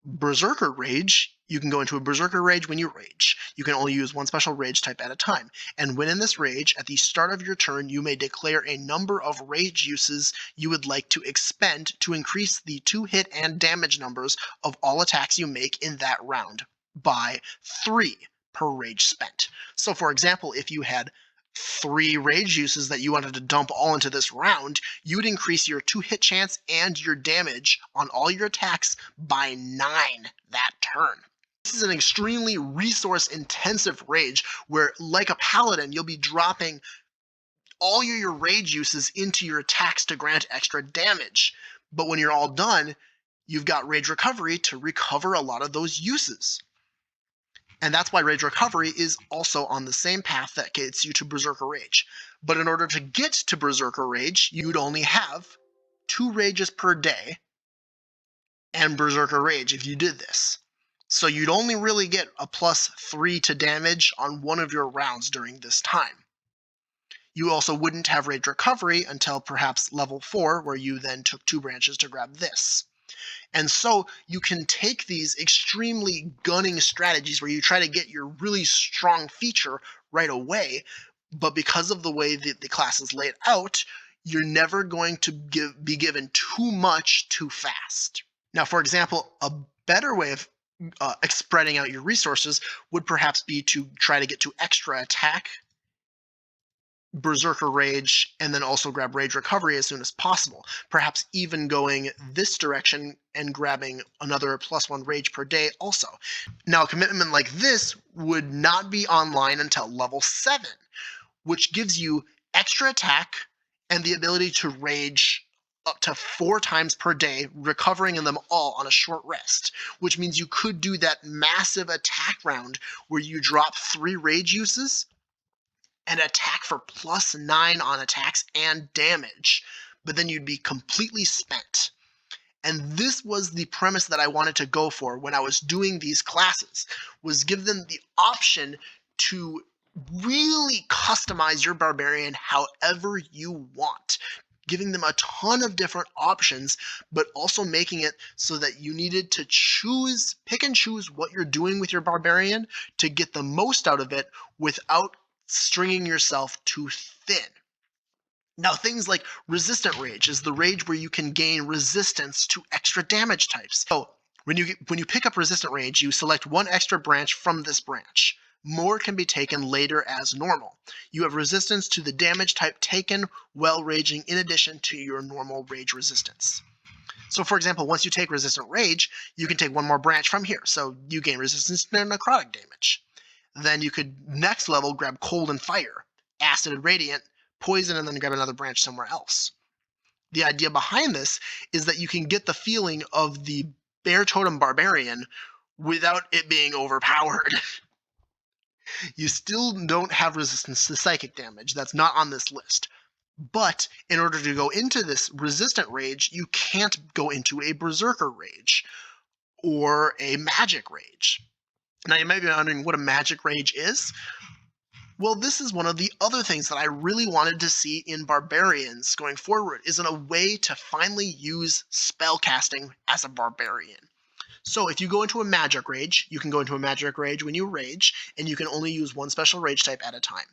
Berserker Rage, you can go into a Berserker Rage when you rage. You can only use one special rage type at a time. And when in this rage, at the start of your turn, you may declare a number of rage uses you would like to expend to increase the 2-hit and damage numbers of all attacks you make in that round by 3 per rage spent. So for example, if you had 3 rage uses that you wanted to dump all into this round, you would increase your 2-hit chance and your damage on all your attacks by 9 that turn. This is an extremely resource-intensive rage where, like a paladin, you'll be dropping all your rage uses into your attacks to grant extra damage. But when you're all done, you've got Rage Recovery to recover a lot of those uses. And that's why Rage Recovery is also on the same path that gets you to Berserker Rage. But in order to get to Berserker Rage, you'd only have 2 rages per day and Berserker Rage if you did this. So you'd only really get a +3 to damage on one of your rounds during this time. You also wouldn't have Rage Recovery until perhaps level 4, where you then took 2 branches to grab this. And so you can take these extremely gunning strategies where you try to get your really strong feature right away, but because of the way that the class is laid out, you're never going to be given too much too fast. Now, for example, a better way of spreading out your resources would perhaps be to try to get to extra attack, Berserker Rage, and then also grab Rage Recovery as soon as possible. Perhaps even going this direction and grabbing another +1 rage per day also. Now, a commitment like this would not be online until level 7, which gives you extra attack and the ability to rage up to 4 times per day, recovering in them all on a short rest, which means you could do that massive attack round where you drop 3 rage uses and attack for +9 on attacks and damage, but then you'd be completely spent. And this was the premise that I wanted to go for when I was doing these classes, was give them the option to really customize your barbarian however you want, giving them a ton of different options, but also making it so that you needed to pick and choose what you're doing with your barbarian to get the most out of it without stringing yourself too thin. Now, things like resistant rage is the rage where you can gain resistance to extra damage types. So when you pick up resistant rage, you select one extra branch from this branch. More can be taken later as normal. You have resistance to the damage type taken while raging in addition to your normal rage resistance. So for example, once you take resistant rage, you can take one more branch from here. So you gain resistance to necrotic damage. Then you could next level grab cold and fire, acid and radiant, poison, and then grab another branch somewhere else. The idea behind this is that you can get the feeling of the bear totem barbarian without it being overpowered. You still don't have resistance to psychic damage. That's not on this list. But in order to go into this resistant rage, you can't go into a berserker rage or a magic rage. Now you may be wondering what a magic rage is. Well, this is one of the other things that I really wanted to see in barbarians going forward, is in a way to finally use spellcasting as a barbarian. So if you go into a magic rage, you can go into a magic rage when you rage, and you can only use one special rage type at a time.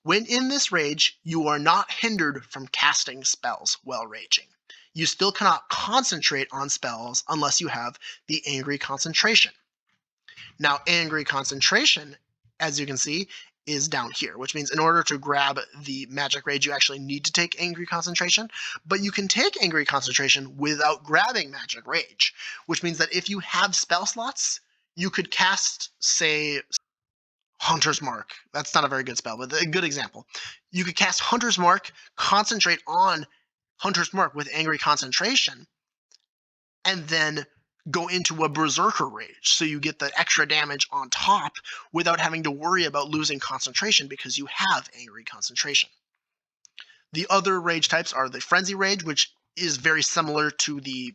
When in this rage, you are not hindered from casting spells while raging. You still cannot concentrate on spells unless you have the angry concentration. Now, angry concentration, as you can see, is down here, which means in order to grab the magic rage, you actually need to take angry concentration, but you can take angry concentration without grabbing magic rage, which means that if you have spell slots, you could cast, say, Hunter's Mark. That's not a very good spell, but a good example. You could cast Hunter's Mark, concentrate on Hunter's Mark with angry concentration, and then go into a berserker rage, so you get the extra damage on top without having to worry about losing concentration because you have angry concentration. The other rage types are the frenzy rage, which is very similar to the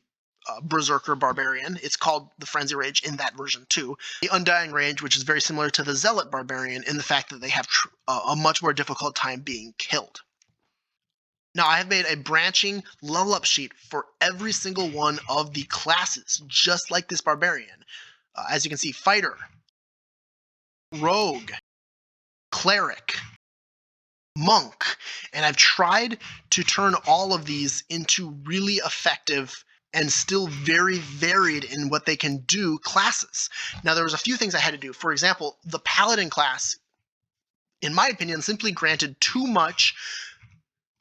berserker barbarian. It's called the frenzy rage in that version too. The undying rage, which is very similar to the zealot barbarian in the fact that they have a much more difficult time being killed. Now, I have made a branching level up sheet for every single one of the classes, just like this barbarian. As you can see, fighter, rogue, cleric, monk, and I've tried to turn all of these into really effective and still very varied in what they can do classes. Now, there was a few things I had to do. For example, the paladin class, in my opinion, simply granted too much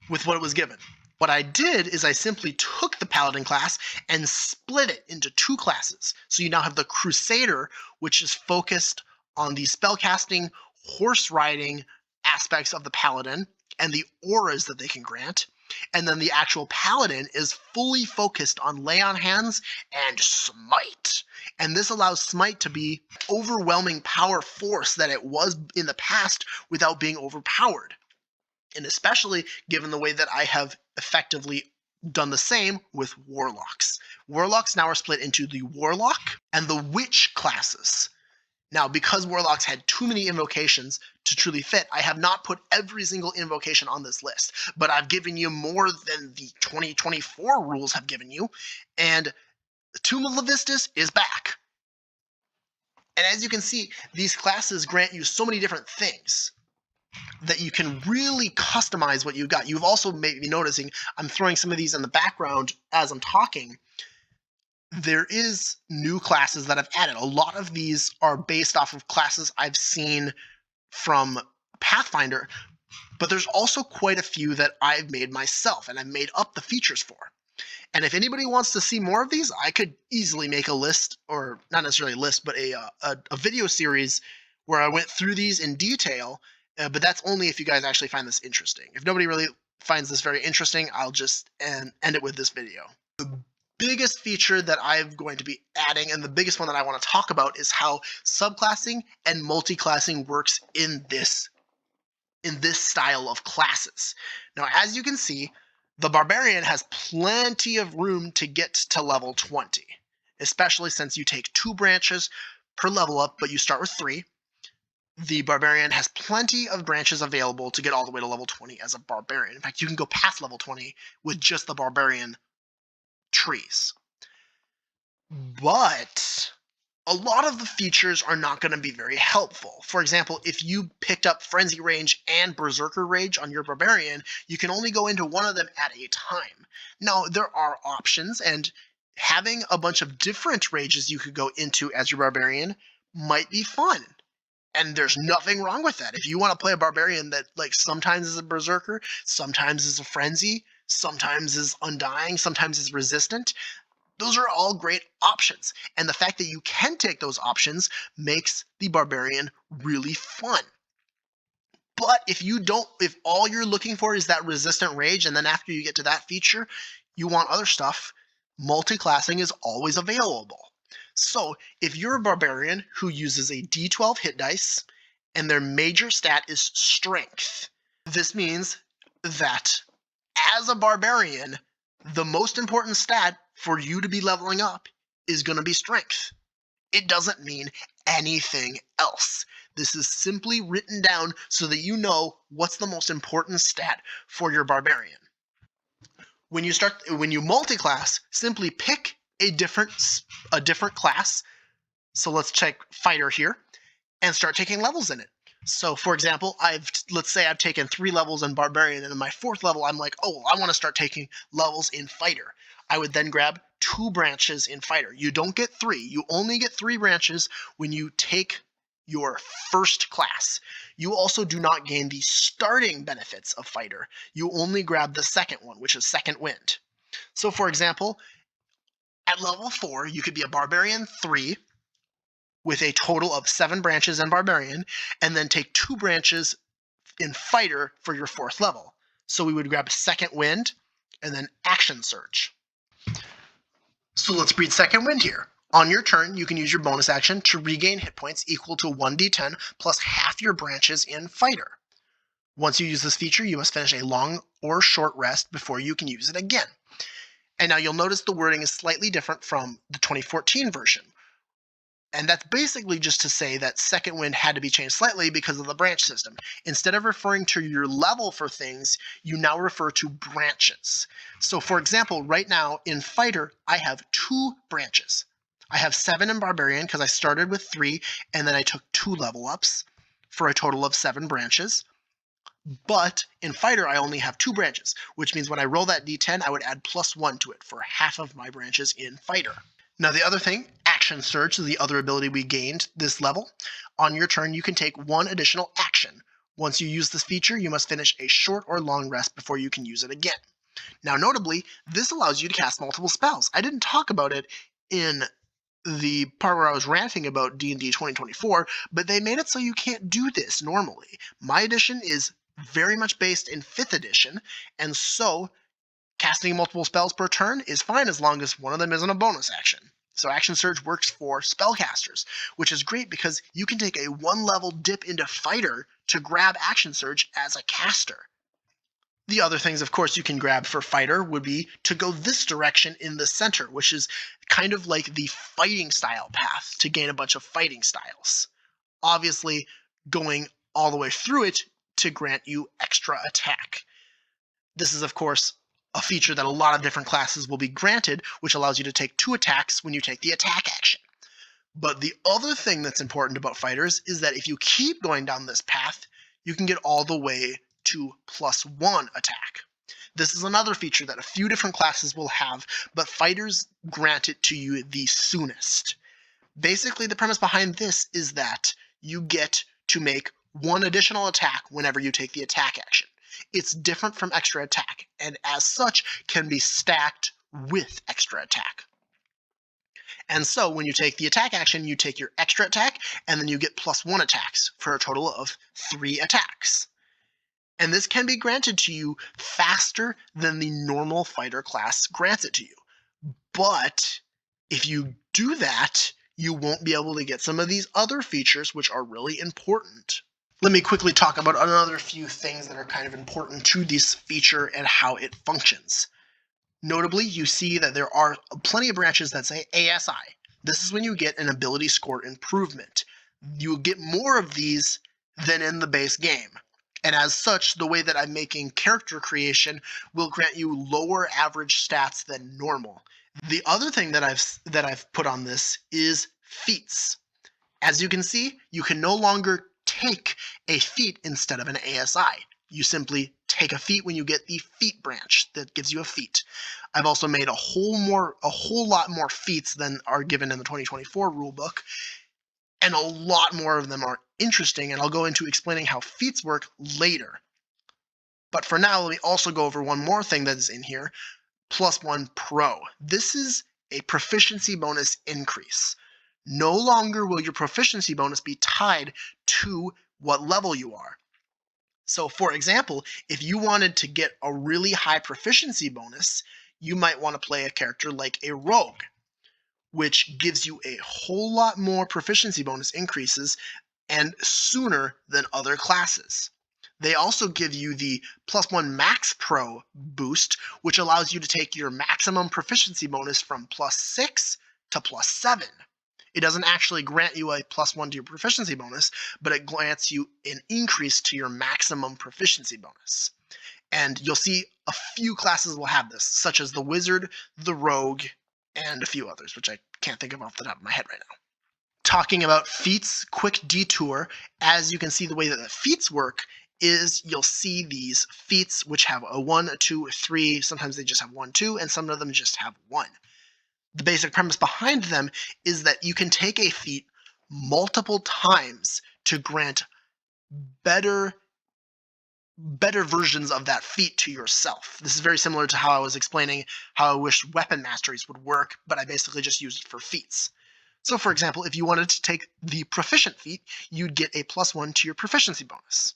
with what it was given. What I did is I simply took the paladin class and split it into two classes. So you now have the crusader, which is focused on the spellcasting, horse riding aspects of the paladin and the auras that they can grant. And then the actual paladin is fully focused on lay on hands and smite. And this allows smite to be overwhelming power force that it was in the past without being overpowered. And especially given the way that I have effectively done the same with warlocks. Warlocks now are split into the warlock and the witch classes. Now, because warlocks had too many invocations to truly fit, I have not put every single invocation on this list, but I've given you more than the 2024 rules have given you, and Tomb of Levistus is back. And as you can see, these classes grant you so many different things that you can really customize what you've got. You've also may be noticing I'm throwing some of these in the background as I'm talking. There is new classes that I've added. A lot of these are based off of classes I've seen from Pathfinder, but there's also quite a few that I've made myself and I've made up the features for. And if anybody wants to see more of these, I could easily make a list, or not necessarily a list, but a video series where I went through these in detail. But that's only if you guys actually find this interesting. If nobody really finds this very interesting, I'll just end it with this video. The biggest feature that I'm going to be adding, and the biggest one that I want to talk about, is how subclassing and multiclassing works in this style of classes. Now, as you can see, the barbarian has plenty of room to get to level 20, especially since you take 2 branches per level up, but you start with 3. the barbarian has plenty of branches available to get all the way to level 20 as a barbarian. In fact, you can go past level 20 with just the barbarian trees. But a lot of the features are not going to be very helpful. For example, if you picked up Frenzy Range and Berserker Rage on your Barbarian, you can only go into one of them at a time. Now, there are options, and having a bunch of different rages you could go into as your Barbarian might be fun. And there's nothing wrong with that. If you want to play a Barbarian that like sometimes is a Berserker, sometimes is a Frenzy, sometimes is Undying, sometimes is Resistant, those are all great options. And the fact that you can take those options makes the Barbarian really fun. But if all you're looking for is that resistant rage, and then after you get to that feature, you want other stuff, multi-classing is always available. So if you're a Barbarian who uses a D12 hit dice, and their major stat is strength, this means that as a Barbarian, the most important stat for you to be leveling up is going to be strength. It doesn't mean anything else. This is simply written down so that you know what's the most important stat for your barbarian. When you multi-class, simply pick a different class. So let's check fighter here and start taking levels in it. So for example, let's say I've taken 3 levels in Barbarian, and in my 4th level, I'm like, oh, I want to start taking levels in Fighter. I would then grab 2 branches in Fighter. You don't get 3. You only get 3 branches when you take your first class. You also do not gain the starting benefits of Fighter. You only grab the second one, which is Second Wind. So for example, at level 4, you could be a Barbarian 3, with a total of 7 branches in Barbarian, and then take 2 branches in Fighter for your 4th level. So we would grab Second Wind and then Action Surge. So let's breed Second Wind here. On your turn, you can use your bonus action to regain hit points equal to 1d10 plus half your branches in Fighter. Once you use this feature, you must finish a long or short rest before you can use it again. And now you'll notice the wording is slightly different from the 2014 version. And that's basically just to say that Second Wind had to be changed slightly because of the branch system. Instead of referring to your level for things, you now refer to branches. So for example, right now in Fighter, I have 2 branches. I have 7 in Barbarian because I started with 3, and then I took 2 level ups for a total of 7 branches. But in Fighter, I only have 2 branches, which means when I roll that d10, I would add +1 to it for half of my branches in Fighter. Now the other thing, Action Surge is the other ability we gained this level. On your turn, you can take 1 additional action. Once you use this feature, you must finish a short or long rest before you can use it again. Now notably, this allows you to cast multiple spells. I didn't talk about it in the part where I was ranting about D&D 2024, but they made it so you can't do this normally. My edition is very much based in 5th edition, and so casting multiple spells per turn is fine as long as one of them isn't a bonus action. So Action Surge works for spellcasters, which is great because you can take a 1-level dip into Fighter to grab Action Surge as a caster. The other things, of course, you can grab for Fighter would be to go this direction in the center, which is kind of like the fighting style path to gain a bunch of fighting styles. Obviously, going all the way through it to grant you extra attack. This is, of course, a feature that a lot of different classes will be granted, which allows you to take 2 attacks when you take the attack action. But the other thing that's important about fighters is that if you keep going down this path, you can get all the way to +1 attack. This is another feature that a few different classes will have, but fighters grant it to you the soonest. Basically, the premise behind this is that you get to make 1 additional attack whenever you take the attack action. It's different from extra attack, and as such can be stacked with extra attack. And so when you take the attack action, you take your extra attack, and then you get +1 attacks for a total of 3 attacks. And this can be granted to you faster than the normal fighter class grants it to you. But if you do that, you won't be able to get some of these other features which are really important. Let me quickly talk about another few things that are kind of important to this feature and how it functions. Notably, you see that there are plenty of branches that say ASI. This is when you get an ability score improvement. You get more of these than in the base game. And as such, the way that I'm making character creation will grant you lower average stats than normal. The other thing that I've put on this is feats. As you can see, you can no longer take a feat instead of an ASI. You simply take a feat when you get the feat branch that gives you a feat. I've also made a whole lot more feats than are given in the 2024 rulebook, and a lot more of them are interesting, and I'll go into explaining how feats work later. But for now, let me also go over one more thing that is in here, +1 Pro. This is a proficiency bonus increase. No longer will your proficiency bonus be tied to what level you are. So for example, if you wanted to get a really high proficiency bonus, you might want to play a character like a rogue, which gives you a whole lot more proficiency bonus increases and sooner than other classes. They also give you the +1 Max Pro boost, which allows you to take your maximum proficiency bonus from +6 to +7. It doesn't actually grant you a +1 to your proficiency bonus, but it grants you an increase to your maximum proficiency bonus. And you'll see a few classes will have this, such as the Wizard, the Rogue, and a few others, which I can't think of off the top of my head right now. Talking about feats, quick detour. As you can see, the way that the feats work is you'll see these feats which have a 1, a 2, a 3, sometimes they just have 1, 2, and some of them just have 1. The basic premise behind them is that you can take a feat multiple times to grant better versions of that feat to yourself. This is very similar to how I was explaining how I wish weapon masteries would work, but I basically just used it for feats. So for example, if you wanted to take the proficient feat, you'd get a +1 to your proficiency bonus.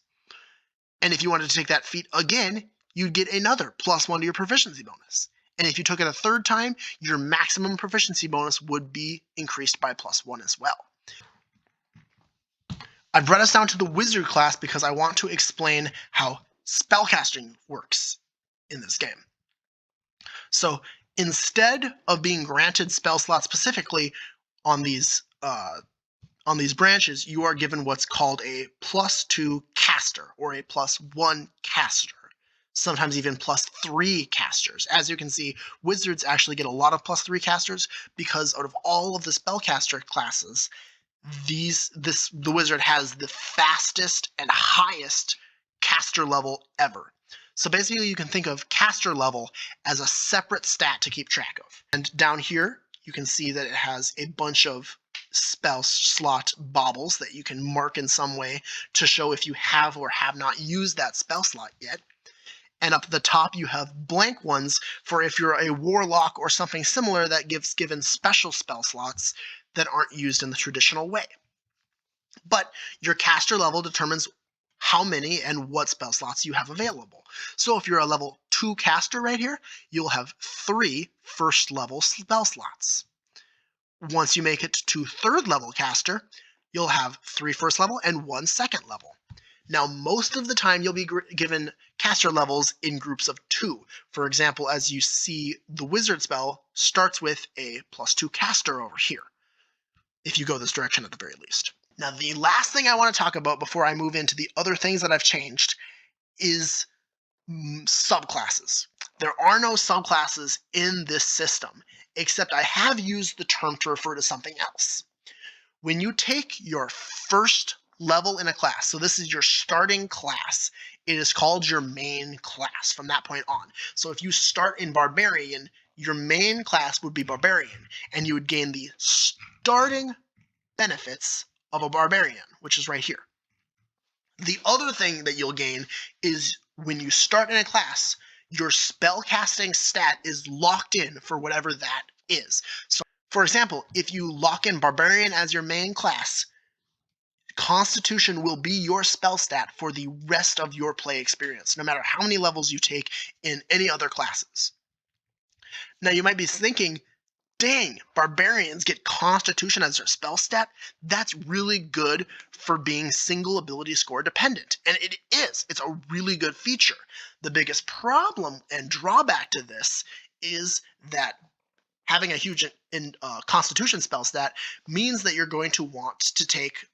And if you wanted to take that feat again, you'd get another +1 to your proficiency bonus. And if you took it a third time, your maximum proficiency bonus would be increased by +1 as well. I've brought us down to the wizard class because I want to explain how spellcasting works in this game. So instead of being granted spell slots specifically on these branches, you are given what's called a +2 caster or a +1 caster. Sometimes even +3 casters. As you can see, wizards actually get a lot of +3 casters because out of all of the spellcaster classes, the wizard has the fastest and highest caster level ever. So basically you can think of caster level as a separate stat to keep track of. And down here, you can see that it has a bunch of spell slot baubles that you can mark in some way to show if you have or have not used that spell slot yet. And up at the top, you have blank ones for if you're a warlock or something similar that given special spell slots that aren't used in the traditional way. But your caster level determines how many and what spell slots you have available. So if you're a level 2 caster right here, you'll have 3 first level spell slots. Once you make it to 3rd level caster, you'll have 3 first level and 1 second level. Now, most of the time you'll be given caster levels in groups of 2. For example, as you see, the wizard spell starts with a +2 caster over here, if you go this direction at the very least. Now, the last thing I want to talk about before I move into the other things that I've changed is subclasses. There are no subclasses in this system, except I have used the term to refer to something else. When you take your first level in a class, so this is your starting class, it is called your main class from that point on. So if you start in Barbarian, your main class would be Barbarian, and you would gain the starting benefits of a Barbarian, which is right here. The other thing that you'll gain is when you start in a class, your spellcasting stat is locked in for whatever that is. So, for example, if you lock in Barbarian as your main class, Constitution will be your spell stat for the rest of your play experience, no matter how many levels you take in any other classes. Now, you might be thinking, dang, Barbarians get Constitution as their spell stat? That's really good for being single ability score dependent. And it is. It's a really good feature. The biggest problem and drawback to this is that having a huge Constitution spell stat means that you're going to want to take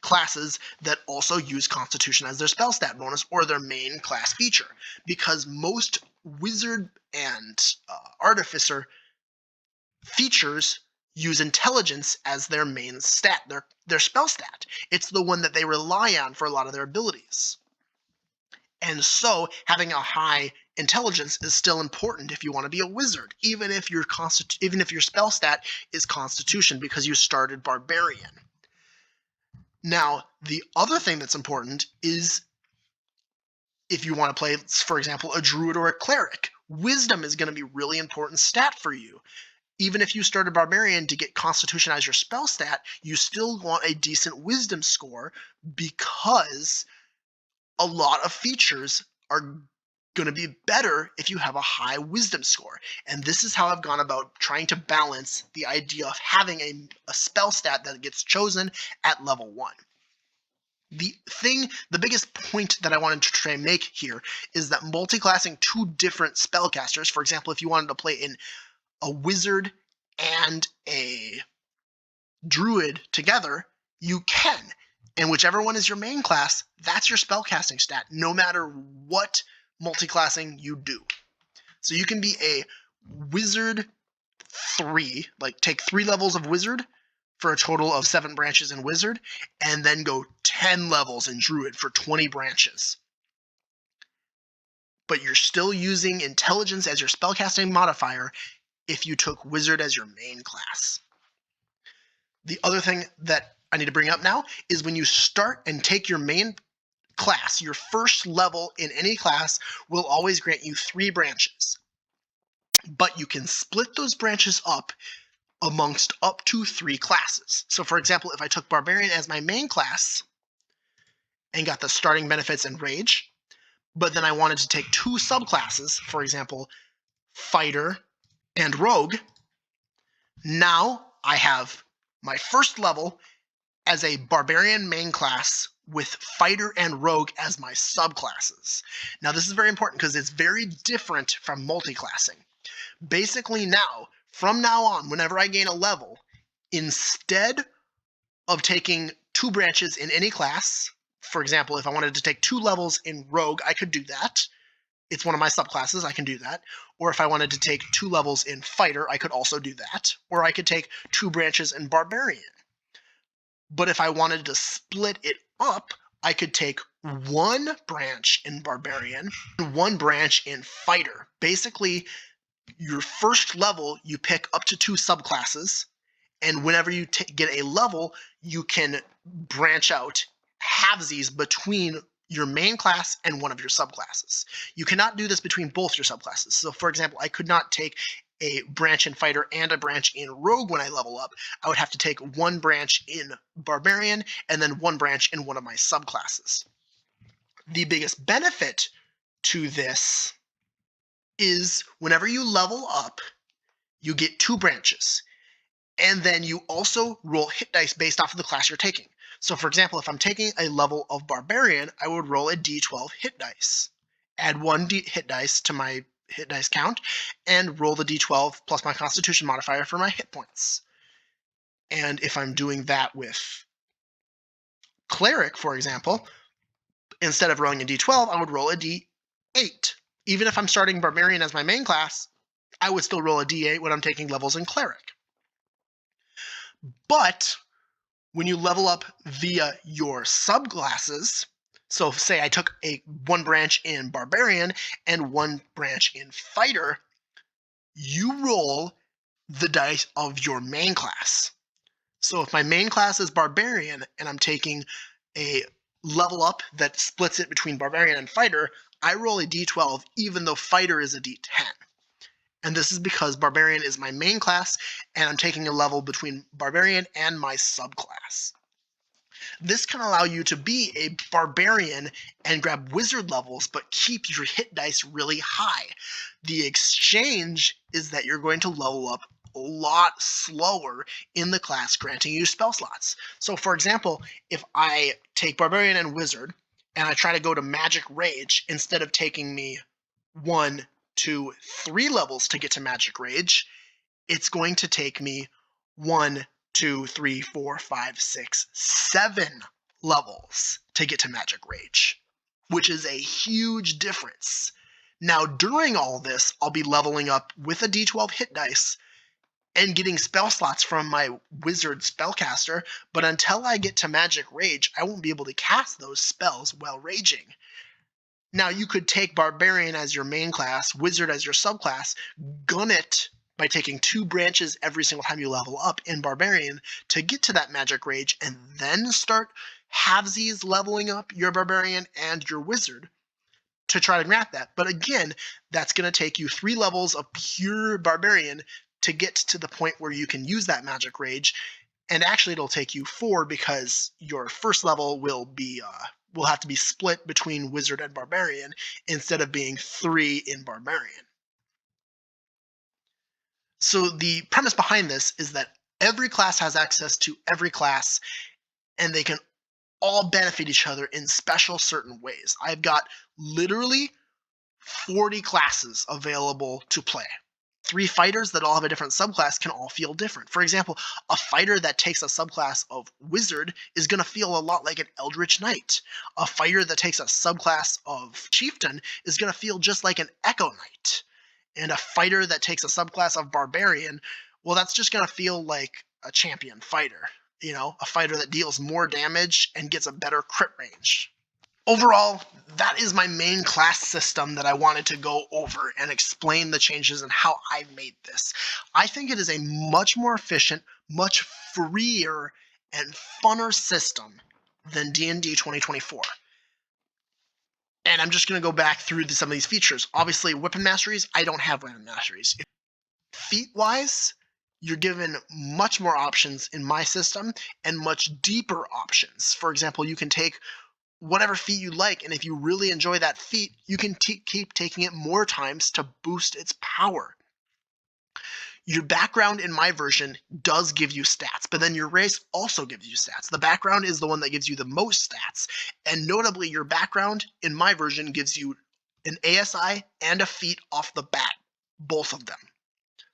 classes that also use Constitution as their spell stat bonus or their main class feature, because most wizard and artificer features use intelligence as their main stat, their spell stat. It's the one that they rely on for a lot of their abilities. And so having a high intelligence is still important if you want to be a wizard, even if your spell stat is Constitution because you started barbarian. Now, the other thing that's important is if you want to play, for example, a druid or a cleric, wisdom is going to be really important stat for you. Even if you started barbarian to get Constitution as your spell stat, you still want a decent wisdom score because a lot of features are going to be better if you have a high wisdom score. And this is how I've gone about trying to balance the idea of having a spell stat that gets chosen at level 1. The biggest point that I wanted to try and make here is that multi-classing two different spellcasters, for example, if you wanted to play in a wizard and a druid together, you can. And whichever one is your main class, that's your spellcasting stat, no matter what multi-classing you do. So you can be a wizard 3, like take 3 levels of wizard for a total of 7 branches in wizard, and then go 10 levels in druid for 20 branches. But you're still using intelligence as your spellcasting modifier if you took wizard as your main class. The other thing that I need to bring up now is when you start and take your main class, your first level in any class will always grant you 3 branches. But you can split those branches up amongst up to 3 classes. So for example, if I took Barbarian as my main class and got the starting benefits and Rage, but then I wanted to take 2 subclasses, for example, Fighter and Rogue, now I have my first level as a Barbarian main class with Fighter and Rogue as my subclasses. Now this is very important because it's very different from multi-classing. Basically now, from now on, whenever I gain a level, instead of taking 2 branches in any class, for example, if I wanted to take 2 levels in Rogue, I could do that. It's one of my subclasses, I can do that. Or if I wanted to take 2 levels in Fighter, I could also do that. Or I could take 2 branches in Barbarian. But if I wanted to split it up, I could take 1 branch in Barbarian and 1 branch in Fighter. Basically, your first level, you pick up to 2 subclasses, and whenever you get a level, you can branch out halvesies between your main class and one of your subclasses. You cannot do this between both your subclasses. So for example, I could not take a branch in Fighter and a branch in Rogue when I level up. I would have to take 1 branch in Barbarian and then 1 branch in one of my subclasses. The biggest benefit to this is whenever you level up, you get 2 branches. And then you also roll hit dice based off of the class you're taking. So for example, if I'm taking a level of Barbarian, I would roll a d12 hit dice. Add 1 hit dice to my hit dice count, and roll the d12 plus my Constitution modifier for my hit points. And if I'm doing that with Cleric, for example, instead of rolling a d12, I would roll a d8. Even if I'm starting Barbarian as my main class, I would still roll a d8 when I'm taking levels in Cleric. But when you level up via your subclasses, so say I took 1 branch in Barbarian and 1 branch in Fighter, you roll the dice of your main class. So if my main class is Barbarian and I'm taking a level up that splits it between Barbarian and Fighter, I roll a d12 even though Fighter is a d10. And this is because Barbarian is my main class and I'm taking a level between Barbarian and my subclass. This can allow you to be a Barbarian and grab wizard levels, but keep your hit dice really high. The exchange is that you're going to level up a lot slower in the class, granting you spell slots. So for example, if I take Barbarian and Wizard, and I try to go to Magic Rage, instead of taking me 1, 2, 3 levels to get to Magic Rage, it's going to take me 1, 2, 3, 4, 5, 6, 7 levels to get to Magic Rage, which is a huge difference. Now, during all this, I'll be leveling up with a D12 hit dice and getting spell slots from my wizard spellcaster, but until I get to Magic Rage, I won't be able to cast those spells while raging. Now, you could take Barbarian as your main class, Wizard as your subclass, gun it by taking 2 branches every single time you level up in Barbarian to get to that Magic Rage, and then start halvesies leveling up your Barbarian and your Wizard to try to grant that. But again, that's going to take you 3 levels of pure Barbarian to get to the point where you can use that Magic Rage. And actually, it'll take you 4 because your first level will have to be split between Wizard and Barbarian instead of being 3 in Barbarian. So the premise behind this is that every class has access to every class, and they can all benefit each other in special certain ways. I've got literally 40 classes available to play. 3 fighters that all have a different subclass can all feel different. For example, a fighter that takes a subclass of Wizard is going to feel a lot like an Eldritch Knight. A fighter that takes a subclass of Chieftain is going to feel just like an Echo Knight. And a fighter that takes a subclass of Barbarian, well, that's just going to feel like a champion fighter. A fighter that deals more damage and gets a better crit range. Overall, that is my main class system that I wanted to go over and explain the changes and how I made this. I think it is a much more efficient, much freer, and funner system than D&D 2024. And I'm just going to go back through some of these features. Obviously, weapon masteries, I don't have weapon masteries. Feat-wise, you're given much more options in my system and much deeper options. For example, you can take whatever feat you like, and if you really enjoy that feat, you can keep taking it more times to boost its power. Your background in my version does give you stats, but then your race also gives you stats. The background is the one that gives you the most stats, and notably, your background in my version gives you an ASI and a feat off the bat, both of them.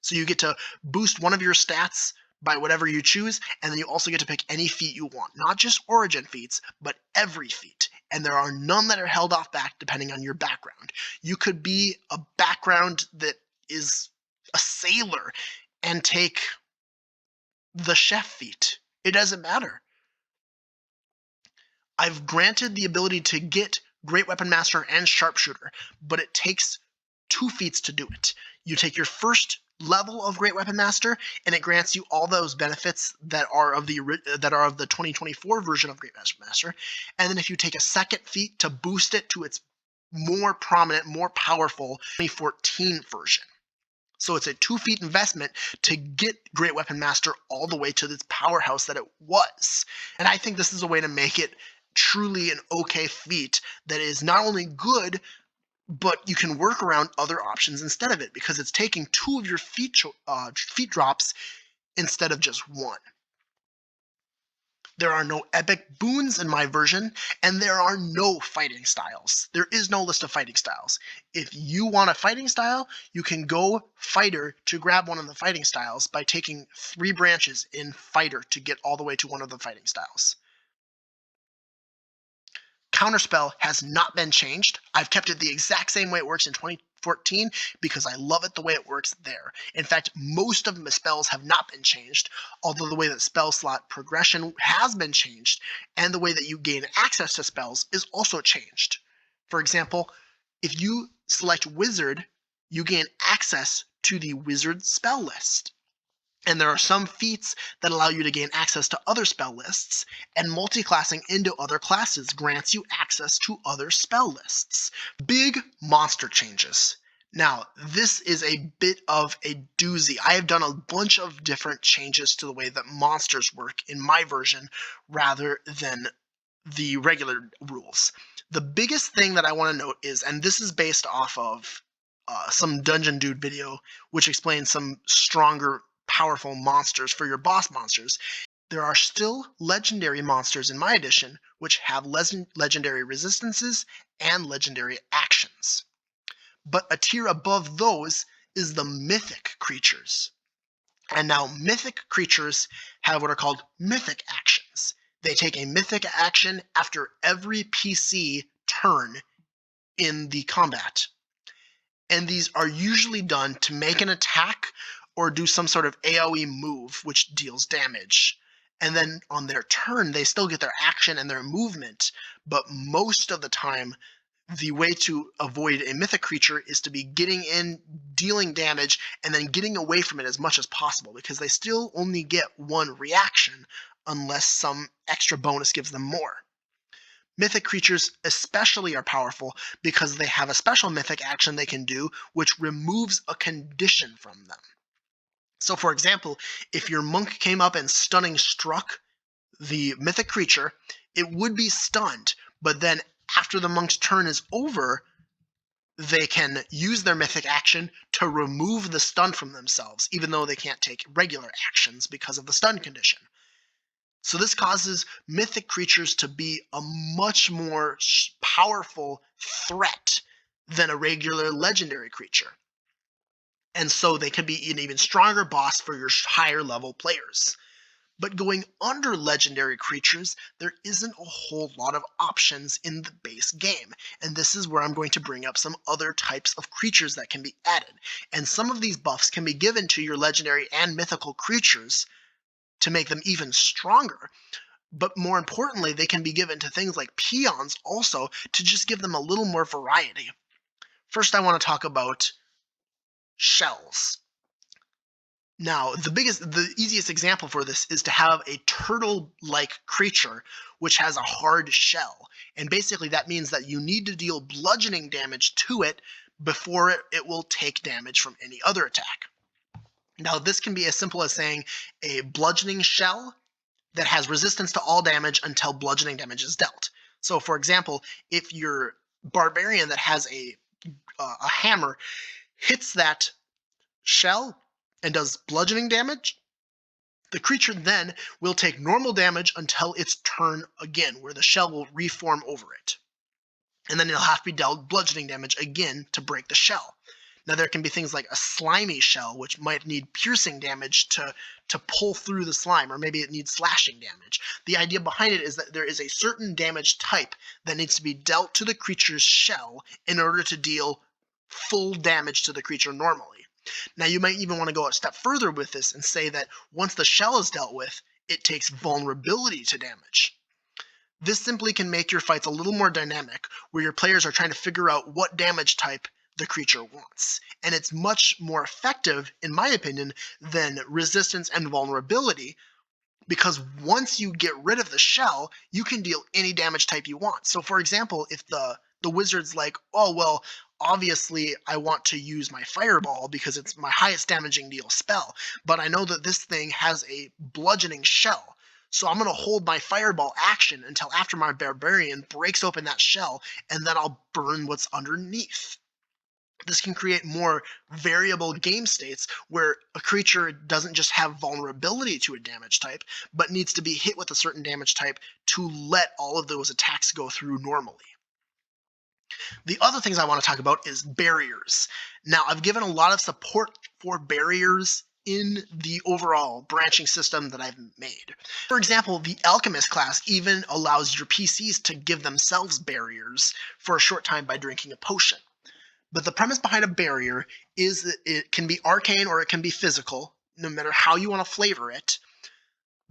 So you get to boost one of your stats by whatever you choose, and then you also get to pick any feat you want. Not just origin feats, but every feat. And there are none that are held off back depending on your background. You could be a background that is a sailor and take the chef feat. It doesn't matter. I've granted the ability to get Great Weapon Master and Sharpshooter, but it takes 2 feats to do it. You take your first level of Great Weapon Master, and it grants you all those benefits that are of the 2024 version of Great Weapon Master. And then if you take a second feat to boost it to its more prominent, more powerful 2014 version. So it's a 2 feat investment to get Great Weapon Master all the way to this powerhouse that it was. And I think this is a way to make it truly an okay feat that is not only good, but you can work around other options instead of it because it's taking 2 of your feat drops instead of just 1. There are no epic boons in my version, and there are no fighting styles. There is no list of fighting styles. If you want a fighting style, you can go fighter to grab one of the fighting styles by taking 3 branches in fighter to get all the way to one of the fighting styles. Counterspell has not been changed. I've kept it the exact same way it works in 2014 because I love it the way it works there. In fact, most of the spells have not been changed, although the way that spell slot progression has been changed, and the way that you gain access to spells is also changed. For example, if you select Wizard, you gain access to the Wizard spell list. And there are some feats that allow you to gain access to other spell lists, and multi-classing into other classes grants you access to other spell lists. Big monster changes. Now, this is a bit of a doozy. I have done a bunch of different changes to the way that monsters work in my version rather than the regular rules. The biggest thing that I want to note is, and this is based off of some Dungeon Dude video, which explains some stronger powerful monsters for your boss monsters. There are still legendary monsters in my edition which have legendary resistances and legendary actions. But a tier above those is the mythic creatures. And now mythic creatures have what are called mythic actions. They take a mythic action after every PC turn in the combat. And these are usually done to make an attack or do some sort of AoE move which deals damage. And then on their turn, they still get their action and their movement, but most of the time, the way to avoid a mythic creature is to be getting in, dealing damage, and then getting away from it as much as possible, because they still only get one reaction unless some extra bonus gives them more. Mythic creatures especially are powerful because they have a special mythic action they can do which removes a condition from them. So for example, if your monk came up and stunning struck the mythic creature, it would be stunned, but then after the monk's turn is over, they can use their mythic action to remove the stun from themselves, even though they can't take regular actions because of the stun condition. So this causes mythic creatures to be a much more powerful threat than a regular legendary creature. And so they can be an even stronger boss for your higher level players. But going under legendary creatures, there isn't a whole lot of options in the base game. And this is where I'm going to bring up some other types of creatures that can be added. And some of these buffs can be given to your legendary and mythical creatures to make them even stronger. But more importantly, they can be given to things like peons also to just give them a little more variety. First, I want to talk about shells. Now, the easiest example for this is to have a turtle-like creature which has a hard shell. And basically that means that you need to deal bludgeoning damage to it before it will take damage from any other attack. Now, this can be as simple as saying a bludgeoning shell that has resistance to all damage until bludgeoning damage is dealt. So, for example, if your barbarian that has a hammer hits that shell and does bludgeoning damage, the creature then will take normal damage until its turn again, where the shell will reform over it. And then it'll have to be dealt bludgeoning damage again to break the shell. Now there can be things like a slimy shell, which might need piercing damage to pull through the slime, or maybe it needs slashing damage. The idea behind it is that there is a certain damage type that needs to be dealt to the creature's shell in order to deal full damage to the creature normally. Now you might even want to go a step further with this and say that once the shell is dealt with, it takes vulnerability to damage. This simply can make your fights a little more dynamic, where your players are trying to figure out what damage type the creature wants. And it's much more effective, in my opinion, than resistance and vulnerability, because once you get rid of the shell, you can deal any damage type you want. So for example, if the wizard's like, oh, well, obviously I want to use my fireball because it's my highest damaging deal spell, but I know that this thing has a bludgeoning shell. So I'm going to hold my fireball action until after my barbarian breaks open that shell, and then I'll burn what's underneath. This can create more variable game states where a creature doesn't just have vulnerability to a damage type, but needs to be hit with a certain damage type to let all of those attacks go through normally. The other things I want to talk about is barriers. Now, I've given a lot of support for barriers in the overall branching system that I've made. For example, the Alchemist class even allows your PCs to give themselves barriers for a short time by drinking a potion. But the premise behind a barrier is that it can be arcane or it can be physical, no matter how you want to flavor it.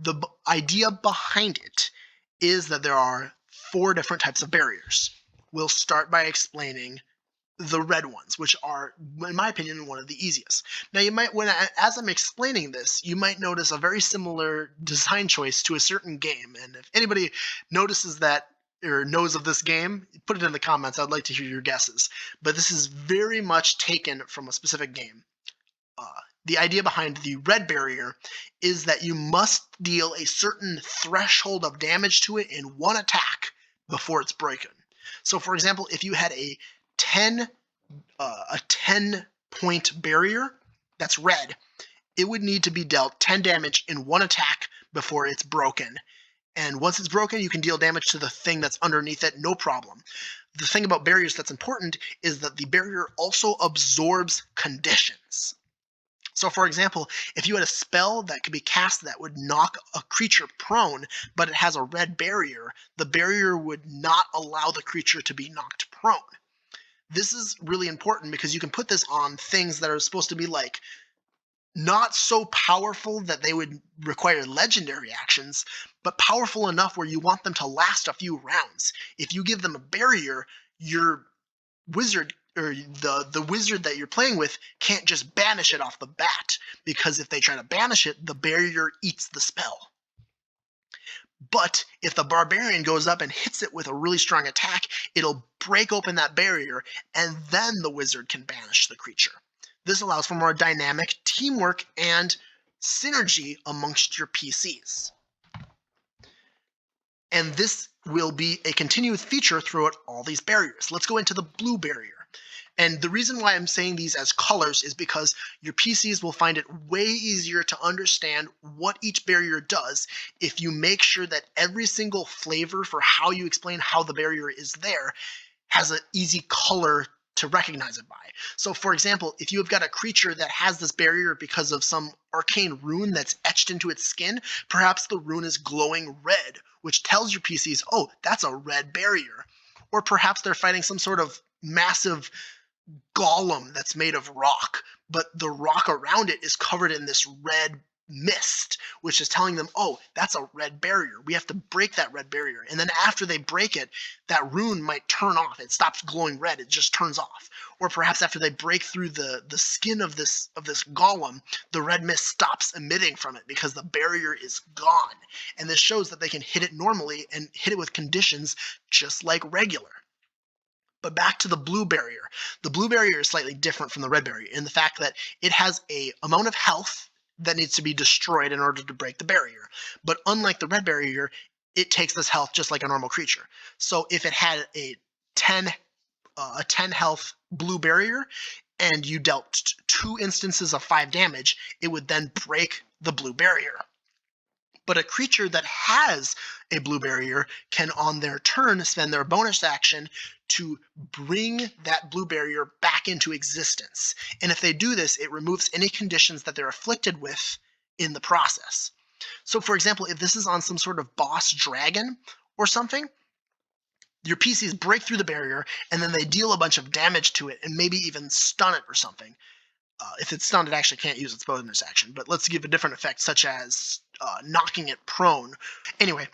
The idea behind it is that there are 4 different types of barriers. We'll start by explaining the red ones, which are, in my opinion, one of the easiest. Now, you might, as I'm explaining this, you might notice a very similar design choice to a certain game. And if anybody notices that or knows of this game, put it in the comments. I'd like to hear your guesses. But this is very much taken from a specific game. The idea behind the red barrier is that you must deal a certain threshold of damage to it in one attack before it's broken. So, for example, if you had a 10 point barrier that's red, it would need to be dealt 10 damage in one attack before it's broken. And once it's broken, you can deal damage to the thing that's underneath it, no problem. The thing about barriers that's important is that the barrier also absorbs conditions. So, for example, if you had a spell that could be cast that would knock a creature prone, but it has a red barrier, the barrier would not allow the creature to be knocked prone. This is really important because you can put this on things that are supposed to be like not so powerful that they would require legendary actions, but powerful enough where you want them to last a few rounds. If you give them a barrier, your wizard or the wizard that you're playing with can't just banish it off the bat, because if they try to banish it, the barrier eats the spell. But if the barbarian goes up and hits it with a really strong attack, it'll break open that barrier, and then the wizard can banish the creature. This allows for more dynamic teamwork and synergy amongst your PCs. And this will be a continuous feature throughout all these barriers. Let's go into the blue barrier. And the reason why I'm saying these as colors is because your PCs will find it way easier to understand what each barrier does if you make sure that every single flavor for how you explain how the barrier is there has an easy color to recognize it by. So, for example, if you have got a creature that has this barrier because of some arcane rune that's etched into its skin, perhaps the rune is glowing red, which tells your PCs, oh, that's a red barrier. Or perhaps they're fighting some sort of massive golem that's made of rock, but the rock around it is covered in this red mist, which is telling them, oh, that's a red barrier. We have to break that red barrier. And then after they break it, that rune might turn off. It stops glowing red. It just turns off. Or perhaps after they break through the skin of this golem, the red mist stops emitting from it because the barrier is gone. And this shows that they can hit it normally and hit it with conditions just like regular. But back to the blue barrier. The blue barrier is slightly different from the red barrier in the fact that it has an amount of health that needs to be destroyed in order to break the barrier. But unlike the red barrier, it takes this health just like a normal creature. So if it had a 10 health blue barrier and you dealt 2 instances of 5 damage, it would then break the blue barrier. But a creature that has a blue barrier can, on their turn, spend their bonus action to bring that blue barrier back into existence. And if they do this, it removes any conditions that they're afflicted with in the process. So, for example, if this is on some sort of boss dragon or something, your PCs break through the barrier and then they deal a bunch of damage to it and maybe even stun it or something. If it's stunned, it actually can't use its bonus action, but let's give a different effect, such as knocking it prone. Anyway,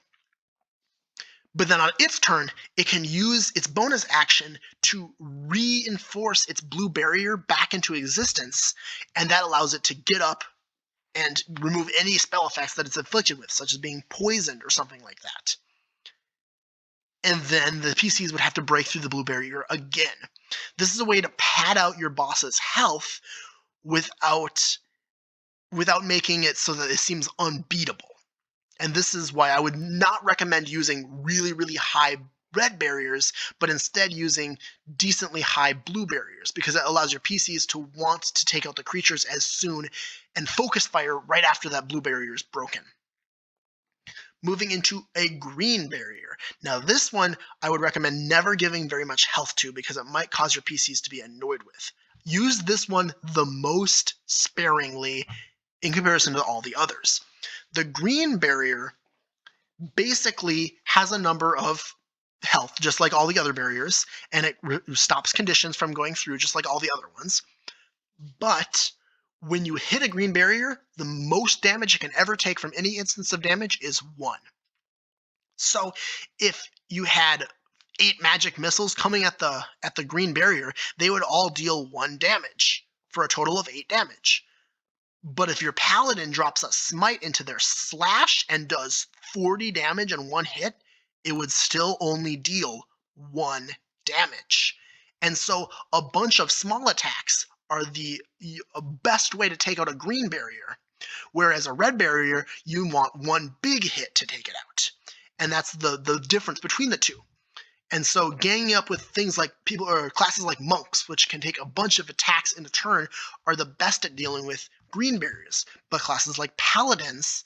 but then on its turn, it can use its bonus action to reinforce its blue barrier back into existence, and that allows it to get up and remove any spell effects that it's afflicted with, such as being poisoned or something like that. And then the PCs would have to break through the blue barrier again. This is a way to pad out your boss's health without making it so that it seems unbeatable. And this is why I would not recommend using really, really high red barriers, but instead using decently high blue barriers, because it allows your PCs to want to take out the creatures as soon and focus fire right after that blue barrier is broken. Moving into a green barrier. Now this one I would recommend never giving very much health to, because it might cause your PCs to be annoyed with. Use this one the most sparingly in comparison to all the others. The green barrier basically has a number of health, just like all the other barriers, and it stops conditions from going through, just like all the other ones. But when you hit a green barrier, the most damage it can ever take from any instance of damage is 1. So if you had 8 magic missiles coming at the green barrier, they would all deal 1 damage for a total of 8 damage. But if your paladin drops a smite into their slash and does 40 damage in 1 hit, it would still only deal 1 damage. And so a bunch of small attacks are the best way to take out a green barrier, whereas a red barrier, you want 1 big hit to take it out. And that's the difference between the two. And so ganging up with things like people or classes like monks, which can take a bunch of attacks in a turn, are the best at dealing with green barriers. But classes like paladins,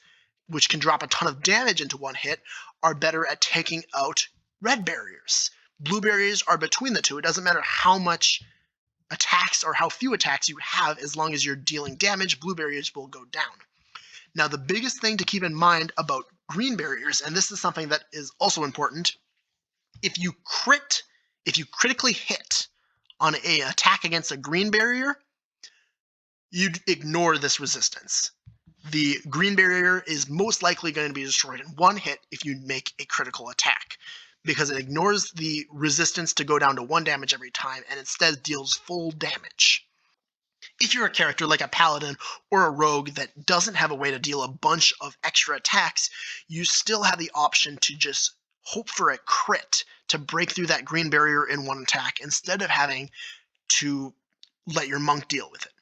which can drop a ton of damage into 1 hit, are better at taking out red barriers. Blue barriers are between the two. It doesn't matter how much attacks or how few attacks you have, as long as you're dealing damage, blue barriers will go down. Now, the biggest thing to keep in mind about green barriers, and this is something that is also important, if you critically hit on an attack against a green barrier, you'd ignore this resistance. The green barrier is most likely going to be destroyed in one hit if you make a critical attack, because it ignores the resistance to go down to 1 damage every time and instead deals full damage. If you're a character like a paladin or a rogue that doesn't have a way to deal a bunch of extra attacks, you still have the option to just hope for a crit to break through that green barrier in one attack instead of having to let your monk deal with it.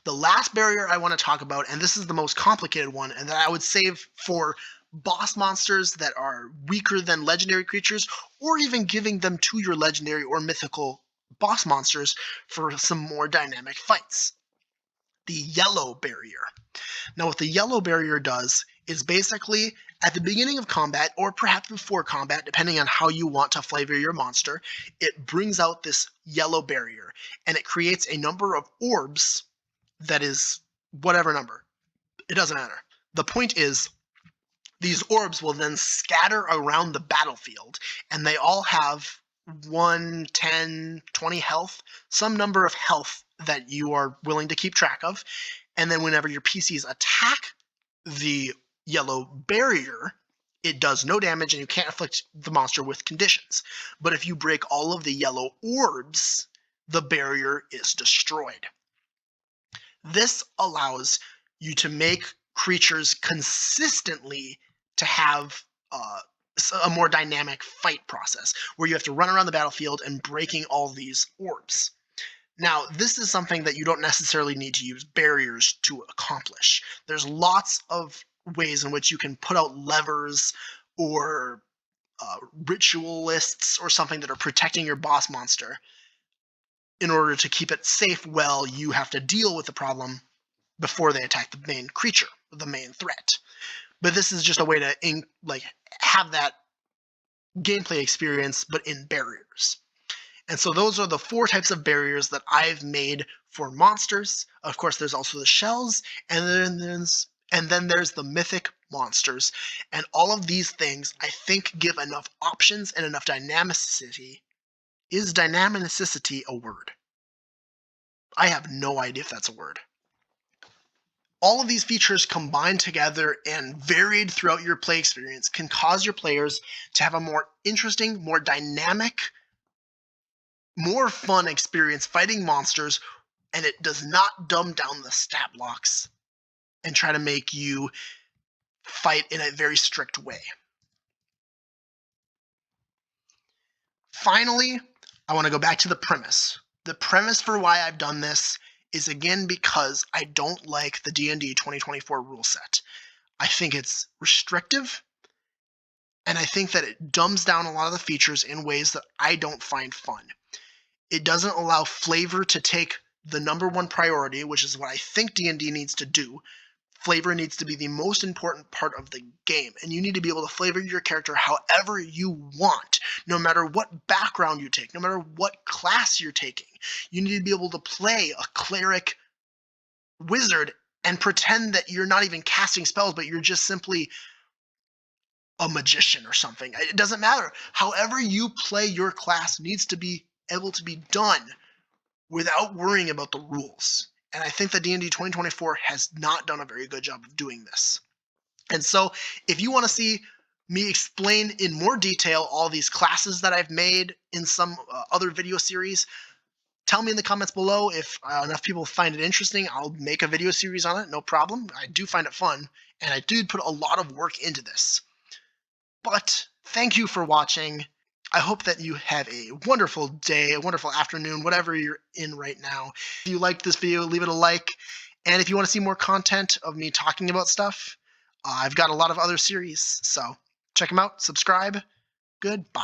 The last barrier I want to talk about, and this is the most complicated one, and that I would save for boss monsters that are weaker than legendary creatures, or even giving them to your legendary or mythical boss monsters for some more dynamic fights. The yellow barrier. Now, what the yellow barrier does is basically at the beginning of combat, or perhaps before combat, depending on how you want to flavor your monster, it brings out this yellow barrier, and it creates a number of orbs that is whatever number. It doesn't matter. The point is, these orbs will then scatter around the battlefield, and they all have 1, 10, 20 health, some number of health that you are willing to keep track of. And then whenever your PCs attack the yellow barrier, it does no damage and you can't afflict the monster with conditions. But if you break all of the yellow orbs, the barrier is destroyed. This allows you to make creatures consistently to have a more dynamic fight process, where you have to run around the battlefield and breaking all these orbs. Now, this is something that you don't necessarily need to use barriers to accomplish. There's lots of ways in which you can put out levers or ritualists or something that are protecting your boss monster. In order to keep it safe, well, you have to deal with the problem before they attack the main creature, the main threat. But this is just a way to have that gameplay experience, but in barriers. And so those are the 4 types of barriers that I've made for monsters. Of course, there's also the shells, and then there's the mythic monsters. And all of these things, I think, give enough options and enough dynamicity. Is dynamicity a word? I have no idea if that's a word. All of these features combined together and varied throughout your play experience can cause your players to have a more interesting, more dynamic, more fun experience fighting monsters, and it does not dumb down the stat blocks and try to make you fight in a very strict way. Finally, I want to go back to the premise. The premise for why I've done this is, again, because I don't like the D&D 2024 rule set. I think it's restrictive, and I think that it dumbs down a lot of the features in ways that I don't find fun. It doesn't allow flavor to take the number one priority, which is what I think D&D needs to do. Flavor needs to be the most important part of the game, and you need to be able to flavor your character however you want, no matter what background you take, no matter what class you're taking. You need to be able to play a cleric wizard and pretend that you're not even casting spells, but you're just simply a magician or something. It doesn't matter. However you play your class needs to be able to be done without worrying about the rules. And I think that D&D 2024 has not done a very good job of doing this. And so if you want to see me explain in more detail all these classes that I've made in some other video series, tell me in the comments below. If enough people find it interesting, I'll make a video series on it, no problem. I do find it fun, and I did put a lot of work into this. But thank you for watching. I hope that you have a wonderful day, a wonderful afternoon, whatever you're in right now. If you liked this video, leave it a like. And if you want to see more content of me talking about stuff, I've got a lot of other series. So check them out, subscribe. Goodbye.